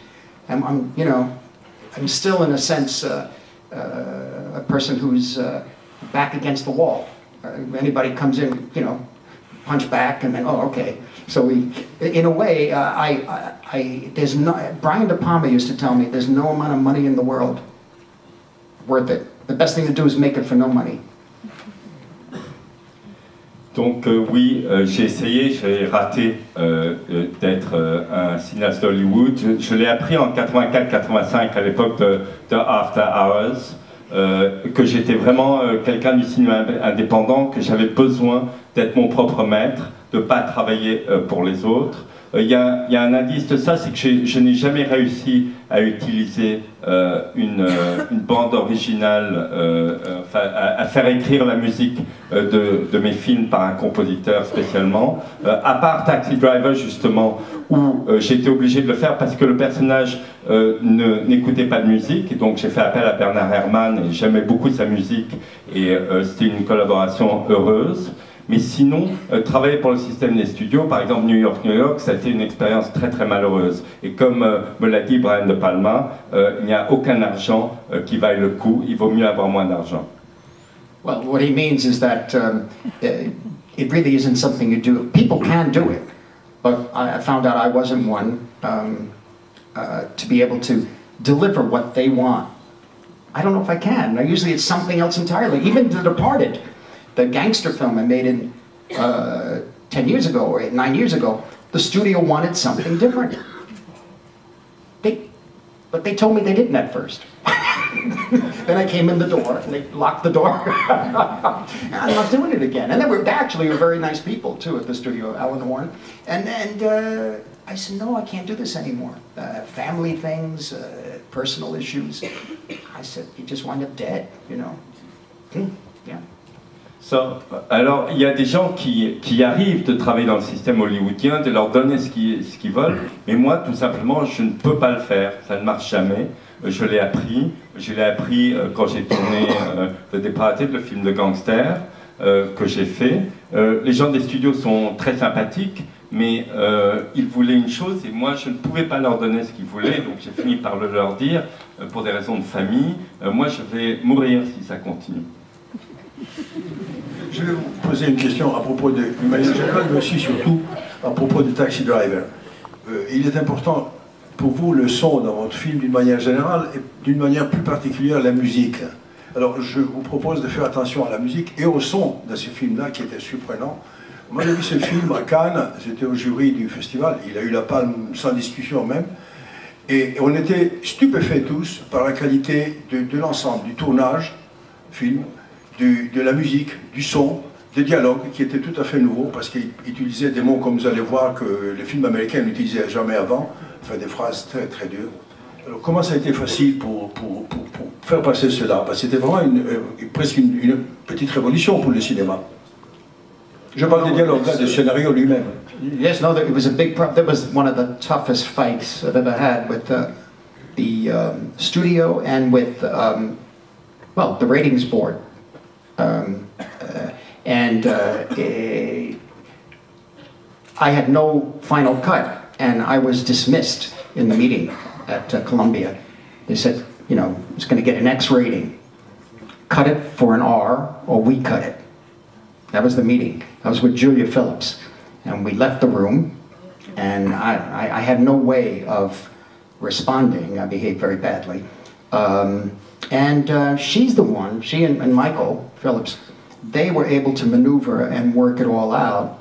and I'm still in a sense a person who's back against the wall. Anybody comes in, you know, punch back, and then okay. So in a way, there's no. Brian De Palma used to tell me, there's no amount of money in the world worth it. The best thing to do is make it for no money. Donc oui, j'ai essayé, j'ai raté d'être un cinéaste d'Hollywood. Je l'ai appris en 84-85 à l'époque de After Hours, que j'étais vraiment quelqu'un du cinéma indépendant, que j'avais besoin d'être mon propre maître, de ne pas travailler pour les autres. Il y a un indice de ça, c'est que je n'ai jamais réussi à utiliser une bande originale, à faire écrire la musique de mes films par un compositeur spécialement, à part Taxi Driver justement, où j'ai été obligé de le faire parce que le personnage n'écoutait pas de musique, et donc j'ai fait appel à Bernard Herrmann et j'aimais beaucoup sa musique, et c'était une collaboration heureuse. Mais sinon, travailler pour le système des studios, par exemple New York, ça a été une expérience très très malheureuse. Et comme me l'a dit Brian De Palma, il n'y a aucun argent qui vaille le coup, il vaut mieux avoir moins d'argent. Well, what he means is that it really isn't something you do. People can do it, but I found out I wasn't one to be able to deliver what they want. I don't know if I can. Now, usually it's something else entirely. Even The Departed, the gangster film I made in 10 years ago or 9 years ago, the studio wanted something different. But they told me they didn't at first. Then I came in the door and they locked the door. I'm not doing it again. And they were actually very nice people too at the studio, Alan Horn. And I said, no, I can't do this anymore. Family things, personal issues. I said, you just wind up dead, you know. Yeah. Alors, il y a des gens qui arrivent de travailler dans le système hollywoodien, de leur donner ce qu'ils veulent, mais moi, tout simplement, je ne peux pas le faire, ça ne marche jamais. Je l'ai appris quand j'ai tourné The Departed, le film de gangster que j'ai fait. Les gens des studios sont très sympathiques, mais ils voulaient une chose et moi je ne pouvais pas leur donner ce qu'ils voulaient, donc j'ai fini par le leur dire, pour des raisons de famille, moi je vais mourir si ça continue. Je vais vous poser une question à propos de, d'une manière générale, mais aussi surtout à propos de Taxi Driver. Il est important pour vous le son dans votre film d'une manière générale et d'une manière plus particulière la musique. Alors je vous propose de faire attention à la musique et au son de ce film-là qui était surprenant. Moi j'ai vu ce film à Cannes, j'étais au jury du festival, il a eu la palme sans discussion même, et on était stupéfaits tous par la qualité de l'ensemble, du tournage, film, de la musique, du son, des dialogues qui étaient tout à fait nouveaux parce qu'ils utilisaient des mots comme vous allez voir que les films américains n'utilisaient jamais avant, enfin des phrases très très dures. Alors comment ça a été facile pour faire passer cela? Parce que c'était vraiment presque une petite révolution pour le cinéma. Je parle des dialogues, là, du scénario lui-même. Yes, no, it was a big problem. That was one of the toughest fights I've ever had with the studio and with, well, the ratings board. I had no final cut, and I was dismissed in the meeting at Columbia. They said, you know, it's going to get an X rating. Cut it for an R, or we cut it. That was the meeting. I was with Julia Phillips, and we left the room, and I had no way of responding. I behaved very badly. She's the one, she and Michael Phillips, they were able to maneuver and work it all out.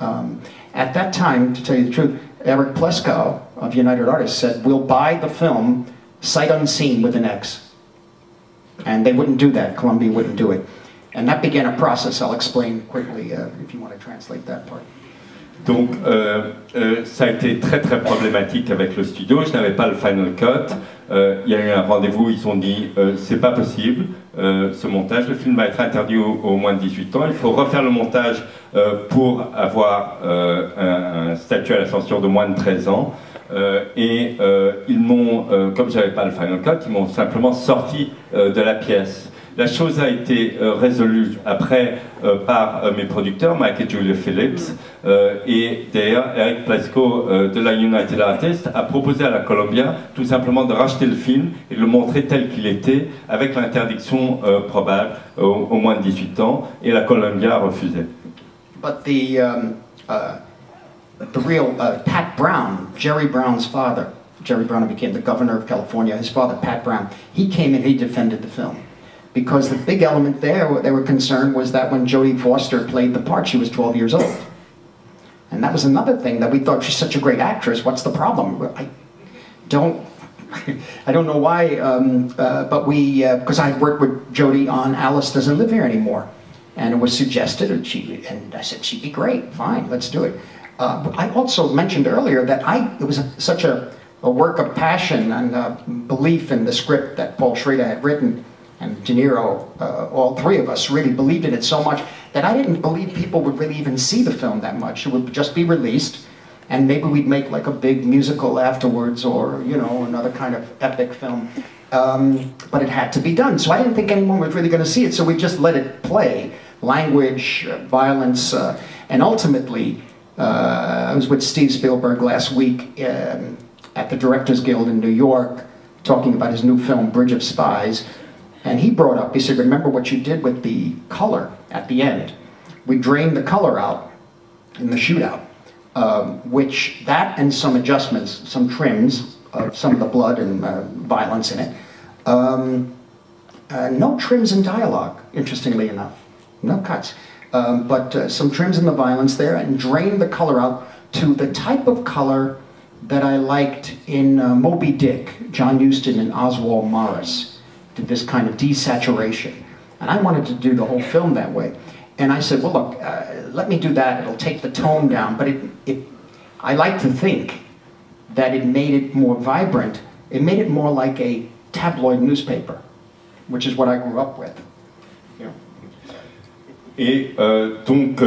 At that time, to tell you the truth, Eric Pleskow of United Artists said, we'll buy the film sight unseen with an X. And they wouldn't do that, Columbia wouldn't do it. And that began a process, I'll explain quickly if you want to translate that part. Donc ça a été très très problématique avec le studio, je n'avais pas le final cut, il y a eu un rendez-vous, ils ont dit c'est pas possible ce montage, le film va être interdit aux moins de 18 ans, il faut refaire le montage pour avoir un statut à la censure de moins de 13 ans. Et ils m'ont, comme j'avais pas le final cut, ils m'ont simplement sorti de la pièce. La chose a été résolue après par mes producteurs, Mike et Julia Phillips, et d'ailleurs Eric Pleskow de la United Artists a proposé à la Columbia tout simplement de racheter le film et de le montrer tel qu'il était, avec l'interdiction probable au moins de 18 ans, et la Columbia a refusé. But the real Pat Brown, Jerry Brown's father, Jerry Brown became the governor of California, his father Pat Brown, he came and he defended the film. Because the big element there, what they were concerned was that when Jodie Foster played the part, she was 12 years old. And that was another thing that we thought, she's such a great actress, what's the problem? I don't know why, but we, because I worked with Jodie on Alice Doesn't Live Here Anymore. And it was suggested, and I said, she'd be great, fine, let's do it. I also mentioned earlier that it was such a work of passion and belief in the script that Paul Schrader had written, and De Niro, all three of us really believed in it so much that I didn't believe people would really even see the film that much. It would just be released, and maybe we'd make like a big musical afterwards, or, you know, another kind of epic film. But it had to be done, so I didn't think anyone was really going to see it, so we just let it play. Language, violence, and ultimately, I was with Steve Spielberg last week at the Directors Guild in New York, talking about his new film, Bridge of Spies. And he brought up, he said, remember what you did with the color at the end. We drained the color out in the shootout, which that and some adjustments, some trims of some of the blood and violence in it. No trims in dialogue, interestingly enough. No cuts. but some trims in the violence there, and drained the color out to the type of color that I liked in Moby Dick. John Huston and Oswald Morris did this kind of desaturation. And I wanted to do the whole film that way. And I said, well, look, let me do that. It'll take the tone down. But I like to think that it made it more vibrant. It made it more like a tabloid newspaper, which is what I grew up with. Et donc,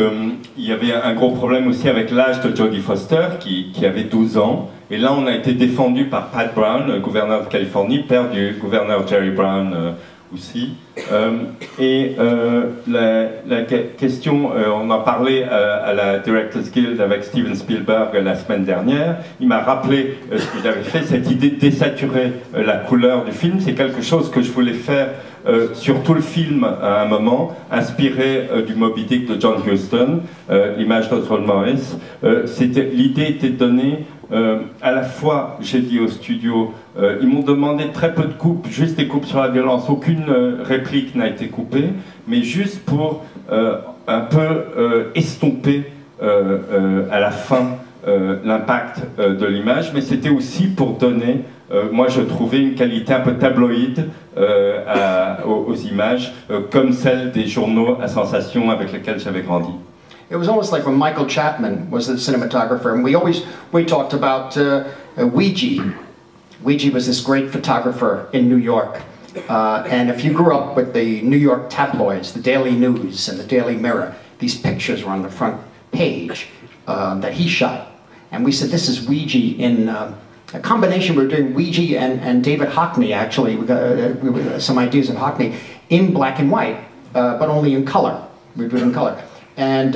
il y avait un gros problème aussi avec l'âge de Jodie Foster, qui avait 12 ans. Et là, on a été défendu par Pat Brown, le gouverneur de Californie, père du gouverneur Jerry Brown aussi. La question, on en parlait à la Directors Guild avec Steven Spielberg la semaine dernière. Il m'a rappelé ce que j'avais fait, cette idée de désaturer la couleur du film. C'est quelque chose que je voulais faire sur tout le film à un moment, inspiré du Moby Dick de John Huston, l'image d'Oswald Morris. L'idée était de donner à la fois, j'ai dit au studio, ils m'ont demandé très peu de coupes, juste des coupes sur la violence, aucune réplique n'a été coupée, mais juste pour un peu estomper à la fin l'impact de l'image, mais c'était aussi pour donner, moi je trouvais une qualité un peu tabloïde aux images, comme celle des journaux à sensation avec lesquels j'avais grandi. It was almost like when Michael Chapman was the cinematographer, and we talked about Ouija. Ouija was this great photographer in New York, and if you grew up with the New York tabloids, the Daily News and the Daily Mirror, these pictures were on the front page that he shot, and we said this is Ouija in a combination. We were doing Ouija and David Hockney actually. We got some ideas of Hockney in black and white, but only in color. We were in color. And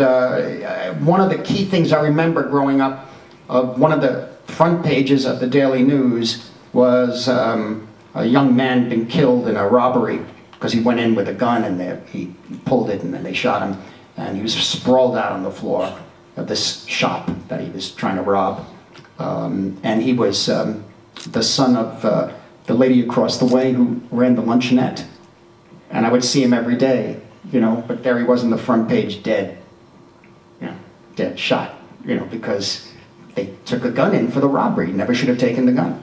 one of the key things I remember growing up, one of the front pages of the Daily News was a young man being killed in a robbery because he went in with a gun and he pulled it and then they shot him. And he was sprawled out on the floor of this shop that he was trying to rob. And he was the son of the lady across the way who ran the luncheonette. And I would see him every day. You know, but there he was on the front page, dead. You know, dead, shot. You know, because they took a gun in for the robbery. Never should have taken the gun.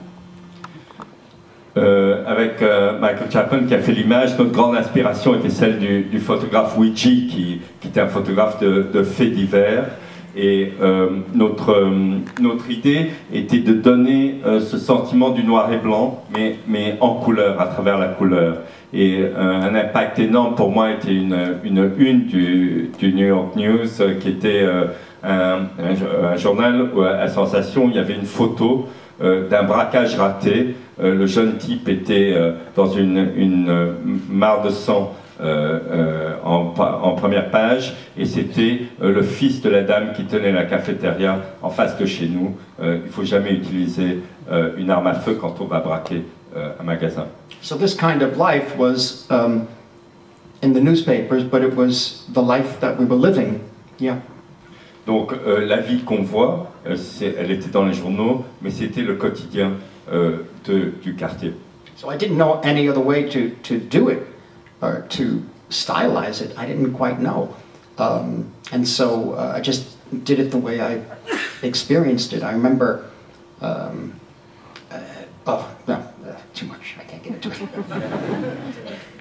Avec Michael Chapman qui a fait l'image, notre grande inspiration était celle du photographe Ouija, qui était un photographe de faits divers. Et notre idée était de donner ce sentiment du noir et blanc, mais en couleur, à travers la couleur. Et un impact énorme pour moi était une du New York News, qui était un journal à sensation. Il y avait une photo d'un braquage raté. Le jeune type était dans une mare de sang en première page, et c'était le fils de la dame qui tenait la cafétéria en face de chez nous. Il ne faut jamais utiliser une arme à feu quand on va braquer un magasin. So this kind of life was in the newspapers, but it was the life that we were living. Yeah. Donc la vie qu'on voit, elle était dans les journaux, mais c'était le quotidien du quartier. So I didn't know any other way to do it, or to stylize it. I didn't quite know. And so I just did it the way I experienced it. I remember, too much, I can't get into it.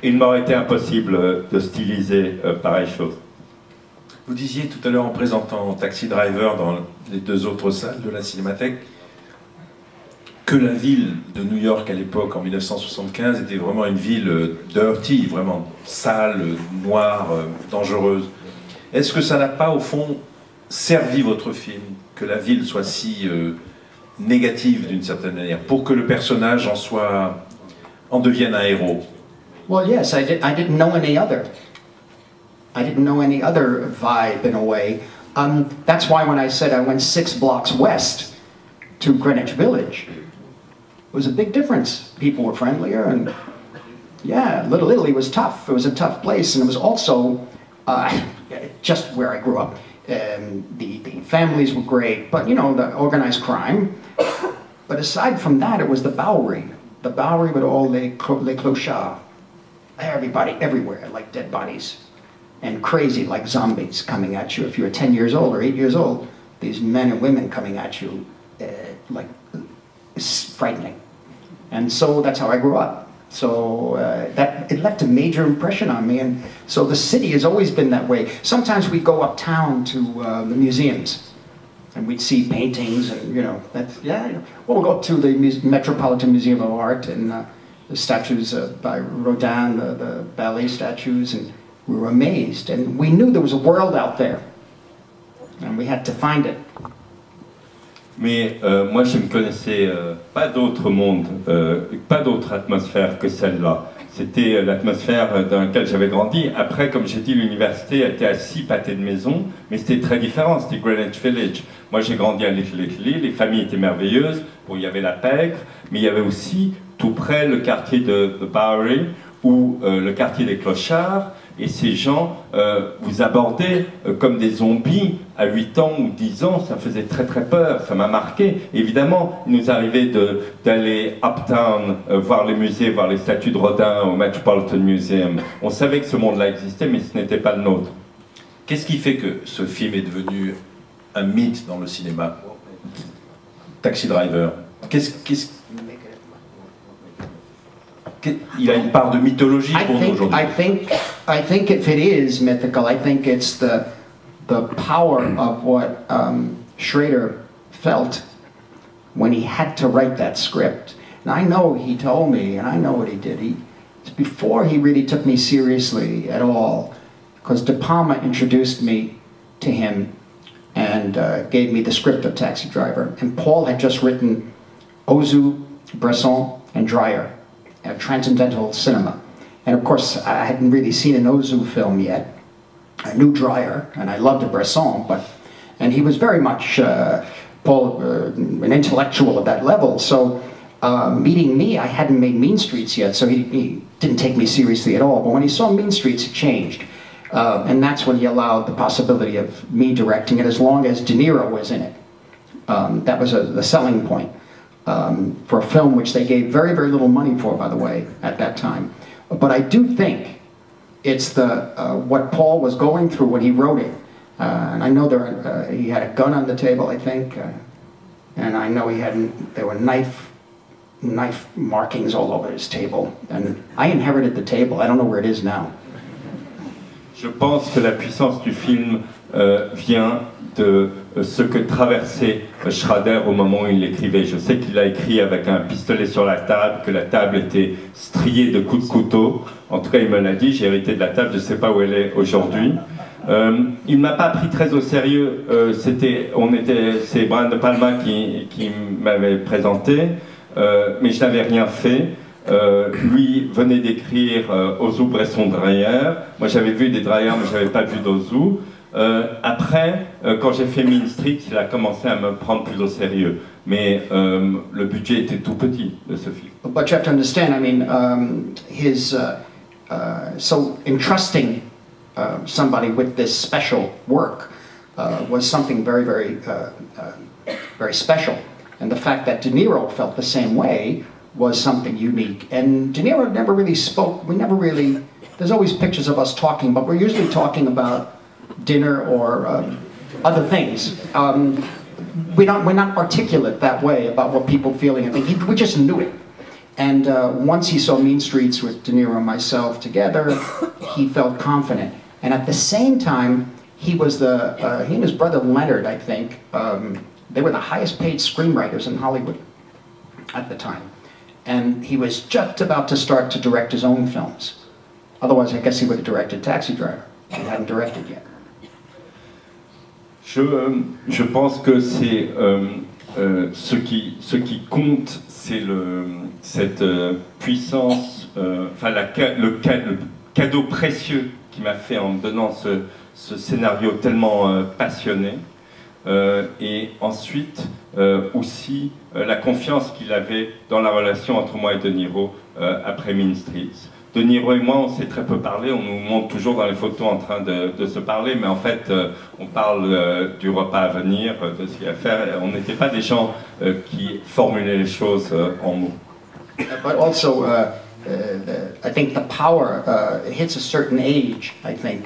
Il m'aurait été impossible de styliser pareille chose. Vous disiez tout à l'heure en présentant Taxi Driver dans les deux autres salles de la Cinémathèque que la ville de New York à l'époque, en 1975, était vraiment une ville dirty, vraiment sale, noire, dangereuse. Est-ce que ça n'a pas, au fond, servi votre film, que la ville soit si négative d'une certaine manière, pour que le personnage en devienne un héros? Well, yes, I didn't know any other. I didn't know any other vibe in a way. That's why when I said I went 6 blocks west to Greenwich Village, it was a big difference. People were friendlier, and yeah, Little Italy was tough. It was a tough place, and it was also just where I grew up. The families were great, but you know, the organized crime. But aside from that, it was the Bowery with all les clochards. Everybody, everywhere, like dead bodies. and crazy like zombies coming at you. If you're 10 years old or 8 years old, these men and women coming at you, like, it's frightening. And so that's how I grew up. So it left a major impression on me, and so the city has always been that way. Sometimes we go uptown to the museums, and we'd see paintings, and we'll go to the Metropolitan Museum of Art, and the statues by Rodin, the ballet statues, and we were amazed, and we knew there was a world out there, and we had to find it. Mais moi, je ne connaissais pas d'autre monde, pas d'autre atmosphère que celle-là. C'était l'atmosphère dans laquelle j'avais grandi. Après, comme j'ai dit, l'université était à 6 pâtés de maison, mais c'était très différent, c'était Greenwich Village. Moi, j'ai grandi à Little Italy, les familles étaient merveilleuses. Bon, il y avait la pègre, mais il y avait aussi tout près le quartier de Bowery ou le quartier des Clochards. Et ces gens vous abordaient comme des zombies à 8 ans ou 10 ans, ça faisait très très peur, ça m'a marqué. Évidemment, il nous arrivait d'aller uptown, voir les musées, voir les statues de Rodin au Metropolitan Museum. On savait que ce monde-là existait, mais ce n'était pas le nôtre. Qu'est-ce qui fait que ce film est devenu un mythe dans le cinéma? Taxi Driver. Il a une part de mythologie pour nous aujourd'hui. I think if it is mythical, I think it's the power of what Schrader felt when he had to write that script. And I know he told me, and I know what he did. Before he really took me seriously at all, because De Palma introduced me to him and gave me the script of Taxi Driver. And Paul had just written Ozu, Bresson, and Dreyer. Transcendental cinema. And of course, I hadn't really seen an Ozu film yet. I knew Dreyer, and I loved Bresson, and he was very much, Paul, an intellectual at that level. So meeting me, I hadn't made Mean Streets yet, so he didn't take me seriously at all. But when he saw Mean Streets, it changed. And that's when he allowed the possibility of me directing it, as long as De Niro was in it. That was the selling point. For a film which they gave very, very little money for, by the way, at that time. But I do think it's what Paul was going through when he wrote it. And I know he had a gun on the table, I think, and I know there were knife markings all over his table. And I inherited the table. I don't know where it is now. Je pense que la puissance du film vient de ce que traversait Schrader au moment où il l'écrivait. Je sais qu'il l'a écrit avec un pistolet sur la table, que la table était striée de coups de couteau. En tout cas, il me l'a dit, j'ai hérité de la table, je ne sais pas où elle est aujourd'hui. Il ne m'a pas pris très au sérieux, c'est Brian De Palma qui m'avait présenté, mais je n'avais rien fait. Lui venait d'écrire Ozu, Bresson, Dreyer. Moi j'avais vu des Dreyer, mais je n'avais pas vu d'Ozu. Après, quand j'ai fait Mean Street, il a commencé à me prendre plus au sérieux. Mais le budget était tout petit de ce film. But you have to understand, I mean, so entrusting somebody with this special work was something very, very, very special. And the fact that De Niro felt the same way was something unique. And De Niro never really spoke, there's always pictures of us talking, but we're usually talking about dinner or other things. We're not articulate that way about what people feeling and think. We just knew it. And once he saw Mean Streets with De Niro and myself together, he felt confident. And at the same time, he and his brother Leonard, I think, they were the highest paid screenwriters in Hollywood at the time. And he was just about to start to direct his own films. Otherwise, I guess he would have directed Taxi Driver. He hadn't directed yet. Je pense que c'est ce qui compte, c'est cette puissance, enfin le cadeau précieux qu'il m'a fait en me donnant ce scénario tellement passionné. Et ensuite aussi la confiance qu'il avait dans la relation entre moi et De Niro après Mean Streets. De Niro et moi, on s'est très peu parlé, on nous montre toujours dans les photos en train de se parler, mais en fait, on parle du repas à venir, de ce qu'il y a à faire, on n'était pas des gens qui formulaient les choses en mots. But also, I think the power hits a certain age, I think,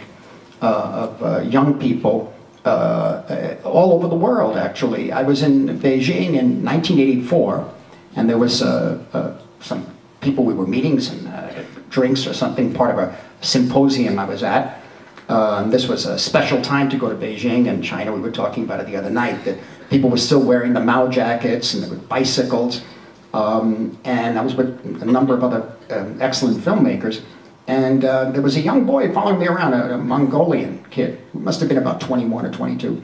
young people all over the world, actually. I was in Beijing in 1984, and there was some people we were meeting, some drinks or something, part of a symposium I was at. This was a special time to go to Beijing and China. We were talking about it the other night, that people were still wearing the Mao jackets and there were bicycles. And I was with a number of other excellent filmmakers. And there was a young boy following me around, a Mongolian kid, who must have been about 21 or 22.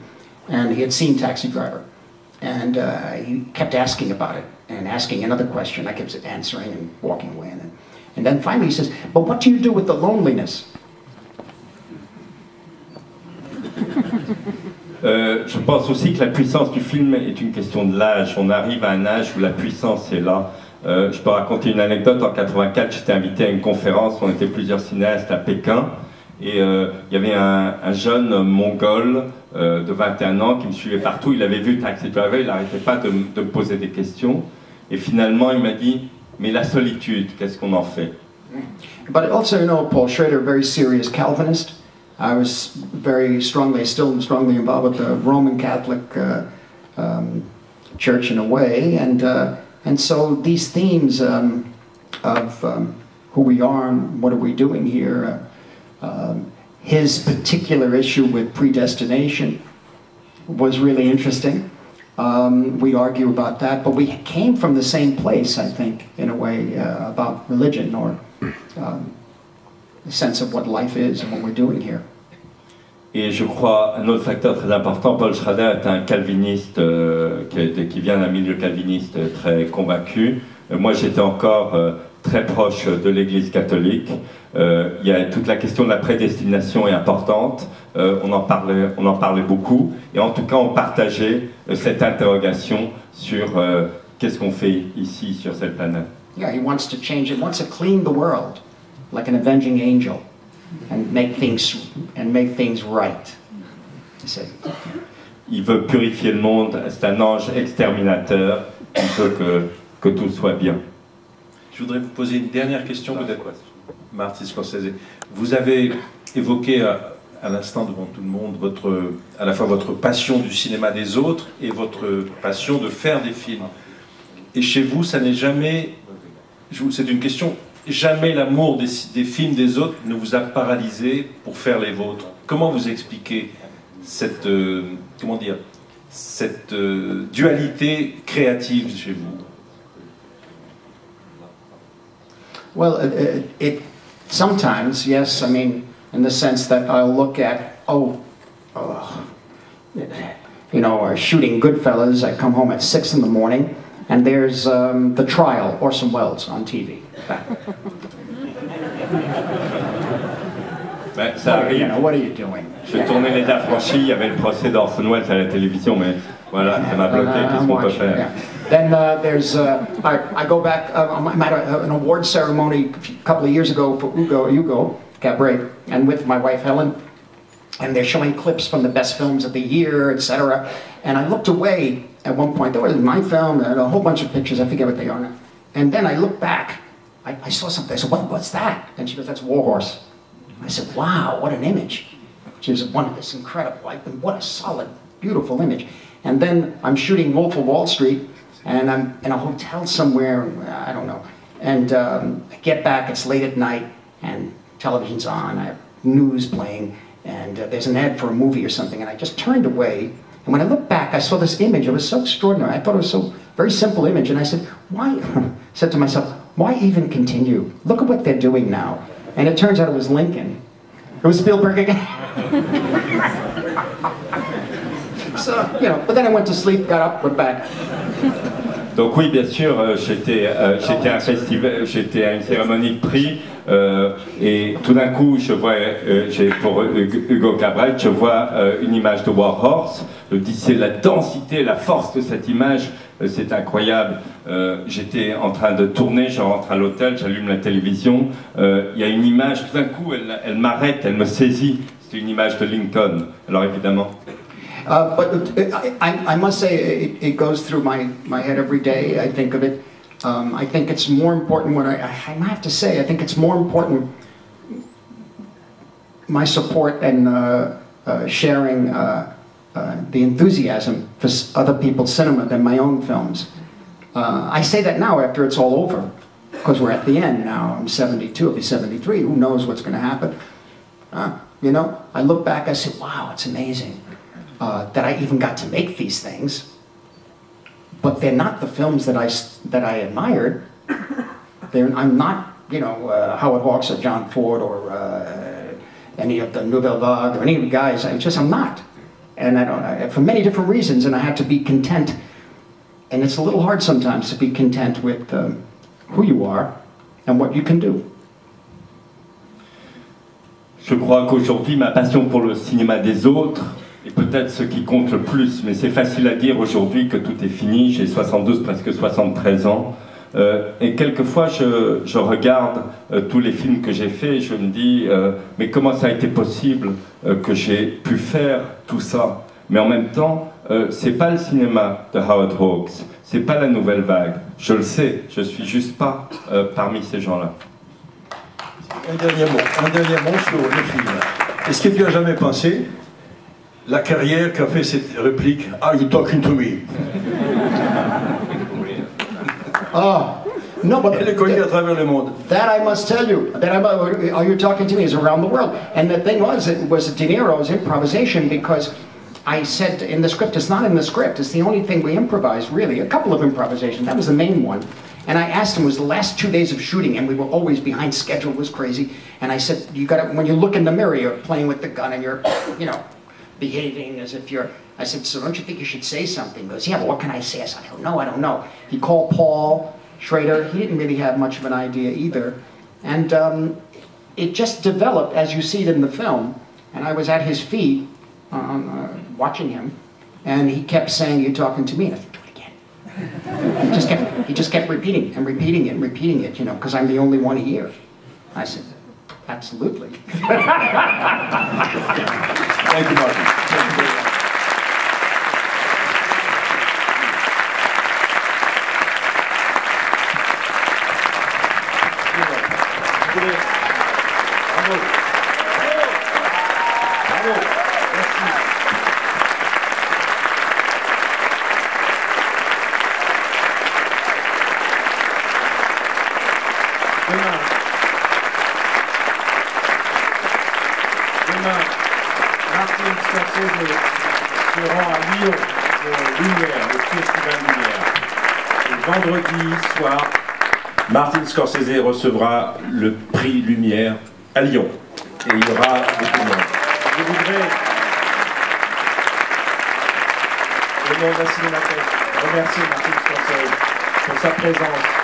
And he had seen Taxi Driver. And he kept asking about it and asking another question. I kept answering and walking away. And then finally he says, "But what do you do with the loneliness?" Je pense aussi que la puissance du film est une question de l'âge. On arrive à un âge où la puissance est là. Je peux raconter une anecdote. En 84, j'étais invité à une conférence. On était plusieurs cinéastes à Pékin. Et il y avait un jeune mongol de 21 ans qui me suivait partout. Il avait vu Taxi Driver, il n'arrêtait pas de me poser des questions. Et finalement, il m'a dit, mais la solitude, qu'est-ce qu'on en fait? But also, you know, Paul Schrader, very serious Calvinist. I was still strongly involved with the Roman Catholic Church in a way, and so these themes of who we are and what are we doing here, his particular issue with predestination was really interesting. We argue about that, but we came from the same place, I think, in a way, about religion or the sense of what life is and what we're doing here. Et je crois, un autre facteur très important, Paul Schrader est un calviniste qui vient d'un milieu calviniste très convaincu. Moi, j'étais encore très proche de l'Église catholique. Il y a toute la question de la prédestination est importante. On en parlait beaucoup. Et en tout cas, on partageait cette interrogation sur qu'est-ce qu'on fait ici, sur cette planète. Yeah, he wants to change it. He wants to clean the world like an avenging angel and make things right. Il veut purifier le monde. C'est un ange exterminateur. Il veut que tout soit bien. Je voudrais vous poser une dernière question, peut-être, Martin Scorsese. Vous avez évoqué à l'instant devant tout le monde à la fois votre passion du cinéma des autres et votre passion de faire des films. Et chez vous, ça n'est jamais, c'est une question, jamais l'amour des films des autres ne vous a paralysé pour faire les vôtres. Comment vous expliquez cette, cette dualité créative chez vous? Well, it sometimes, yes, I mean, in the sense that I'll look at, you know, shooting Goodfellas, I come home at 6 in the morning, and there's The Trial, Orson Welles, on TV. Ben, ça arrive. You know, what are you doing? Je tournais Les Affranchis, il y avait le procès d'Orson Welles à la télévision, mais voilà, ça m'a bloqué, qu'est-ce qu'on peut faire? Yeah. Then there's, I go back, I'm at an award ceremony a couple of years ago for Hugo Cabret, and with my wife Helen, and they're showing clips from the best films of the year, etc. And I looked away at one point, there was my film, and a whole bunch of pictures, I forget what they are now. And then I looked back, I saw something, I said, what's that? And she goes, that's Warhorse. I said, wow, what an image. She was one of this incredible, what a solid, beautiful image. And then I'm shooting Wolf of Wall Street, and I'm in a hotel somewhere, I don't know. And I get back, it's late at night, and television's on, I have news playing, and there's an ad for a movie or something, and I just turned away, and when I looked back, I saw this image. It was so extraordinary. I thought it was so very simple image, and I said, why? Said to myself, why even continue? Look at what they're doing now. And it turns out it was Lincoln. It was Spielberg again. So, you know, but then I went to sleep, got up, went back. Donc oui, bien sûr, j'étais à un festival, j'étais à une cérémonie de prix, et tout d'un coup, je vois, pour Hugo Cabret, je vois une image de Warhorse. Je dis, c'est la densité, la force de cette image, c'est incroyable. J'étais en train de tourner, je rentre à l'hôtel, j'allume la télévision, il y a une image, tout d'un coup, elle m'arrête, elle me saisit. C'est une image de Lincoln. Alors évidemment. But I must say, it goes through my head every day. I think of it. I think it's more important when I have to say, I think it's more important my support and sharing the enthusiasm for other people's cinema than my own films. I say that now after it's all over, because we're at the end now. I'm 72, I'll be 73, who knows what's going to happen. You know, I look back, I say, wow, it's amazing that I even got to make these things. But they're not the films that I admired. I'm not, you know, Howard Hawks or John Ford or any of the Nouvelle Vague or any of the guys. I'm not. And I don't, for many different reasons, and I had to be content. And it's a little hard sometimes to be content with who you are and what you can do. Je crois qu'aujourd'hui, ma passion pour le cinéma des autres est peut-être ce qui compte le plus, mais c'est facile à dire aujourd'hui que tout est fini. J'ai 72, presque 73 ans. Et quelquefois, je regarde tous les films que j'ai faits et je me dis, mais comment ça a été possible que j'ai pu faire tout ça? Mais en même temps, c'est pas le cinéma de Howard Hawks, c'est pas la nouvelle vague. Je le sais, je suis juste pas parmi ces gens-là. Un dernier mot sur le film. Est-ce que tu as jamais pensé la carrière qu'a fait cette réplique « Are you talking to me ?» No, but elle est connue à travers le monde. That I must tell you. Are you talking to me? Is around the world. And the thing was, it was De Niro's improvisation because I said in the script, it's not in the script. It's the only thing we improvised, really. A couple of improvisations. That was the main one. And I asked him, it was the last 2 days of shooting, and we were always behind schedule. It was crazy. And I said, you got to, when you look in the mirror, you're playing with the gun, and you're, you know, behaving as if you're. I said, so don't you think you should say something? He goes, yeah, but what can I say? I said, I don't know. He called Paul Schrader. He didn't really have much of an idea either. And it just developed as you see it in the film. And I was at his feet watching him, and he kept saying, "You're talking to me." And I said, "Do it again." He just kept repeating and repeating it and repeating it, you know, because I'm the only one here. I said, "Absolutely." Thank you, Martin. Thank you very much. Martin Scorsese se rend à Lyon pour Lumière, le Festival Lumière. Et vendredi soir, Martin Scorsese recevra le prix Lumière à Lyon. Et il y aura beaucoup de monde. Je voudrais, au nom de la Cinémathèque, remercier Martin Scorsese pour sa présence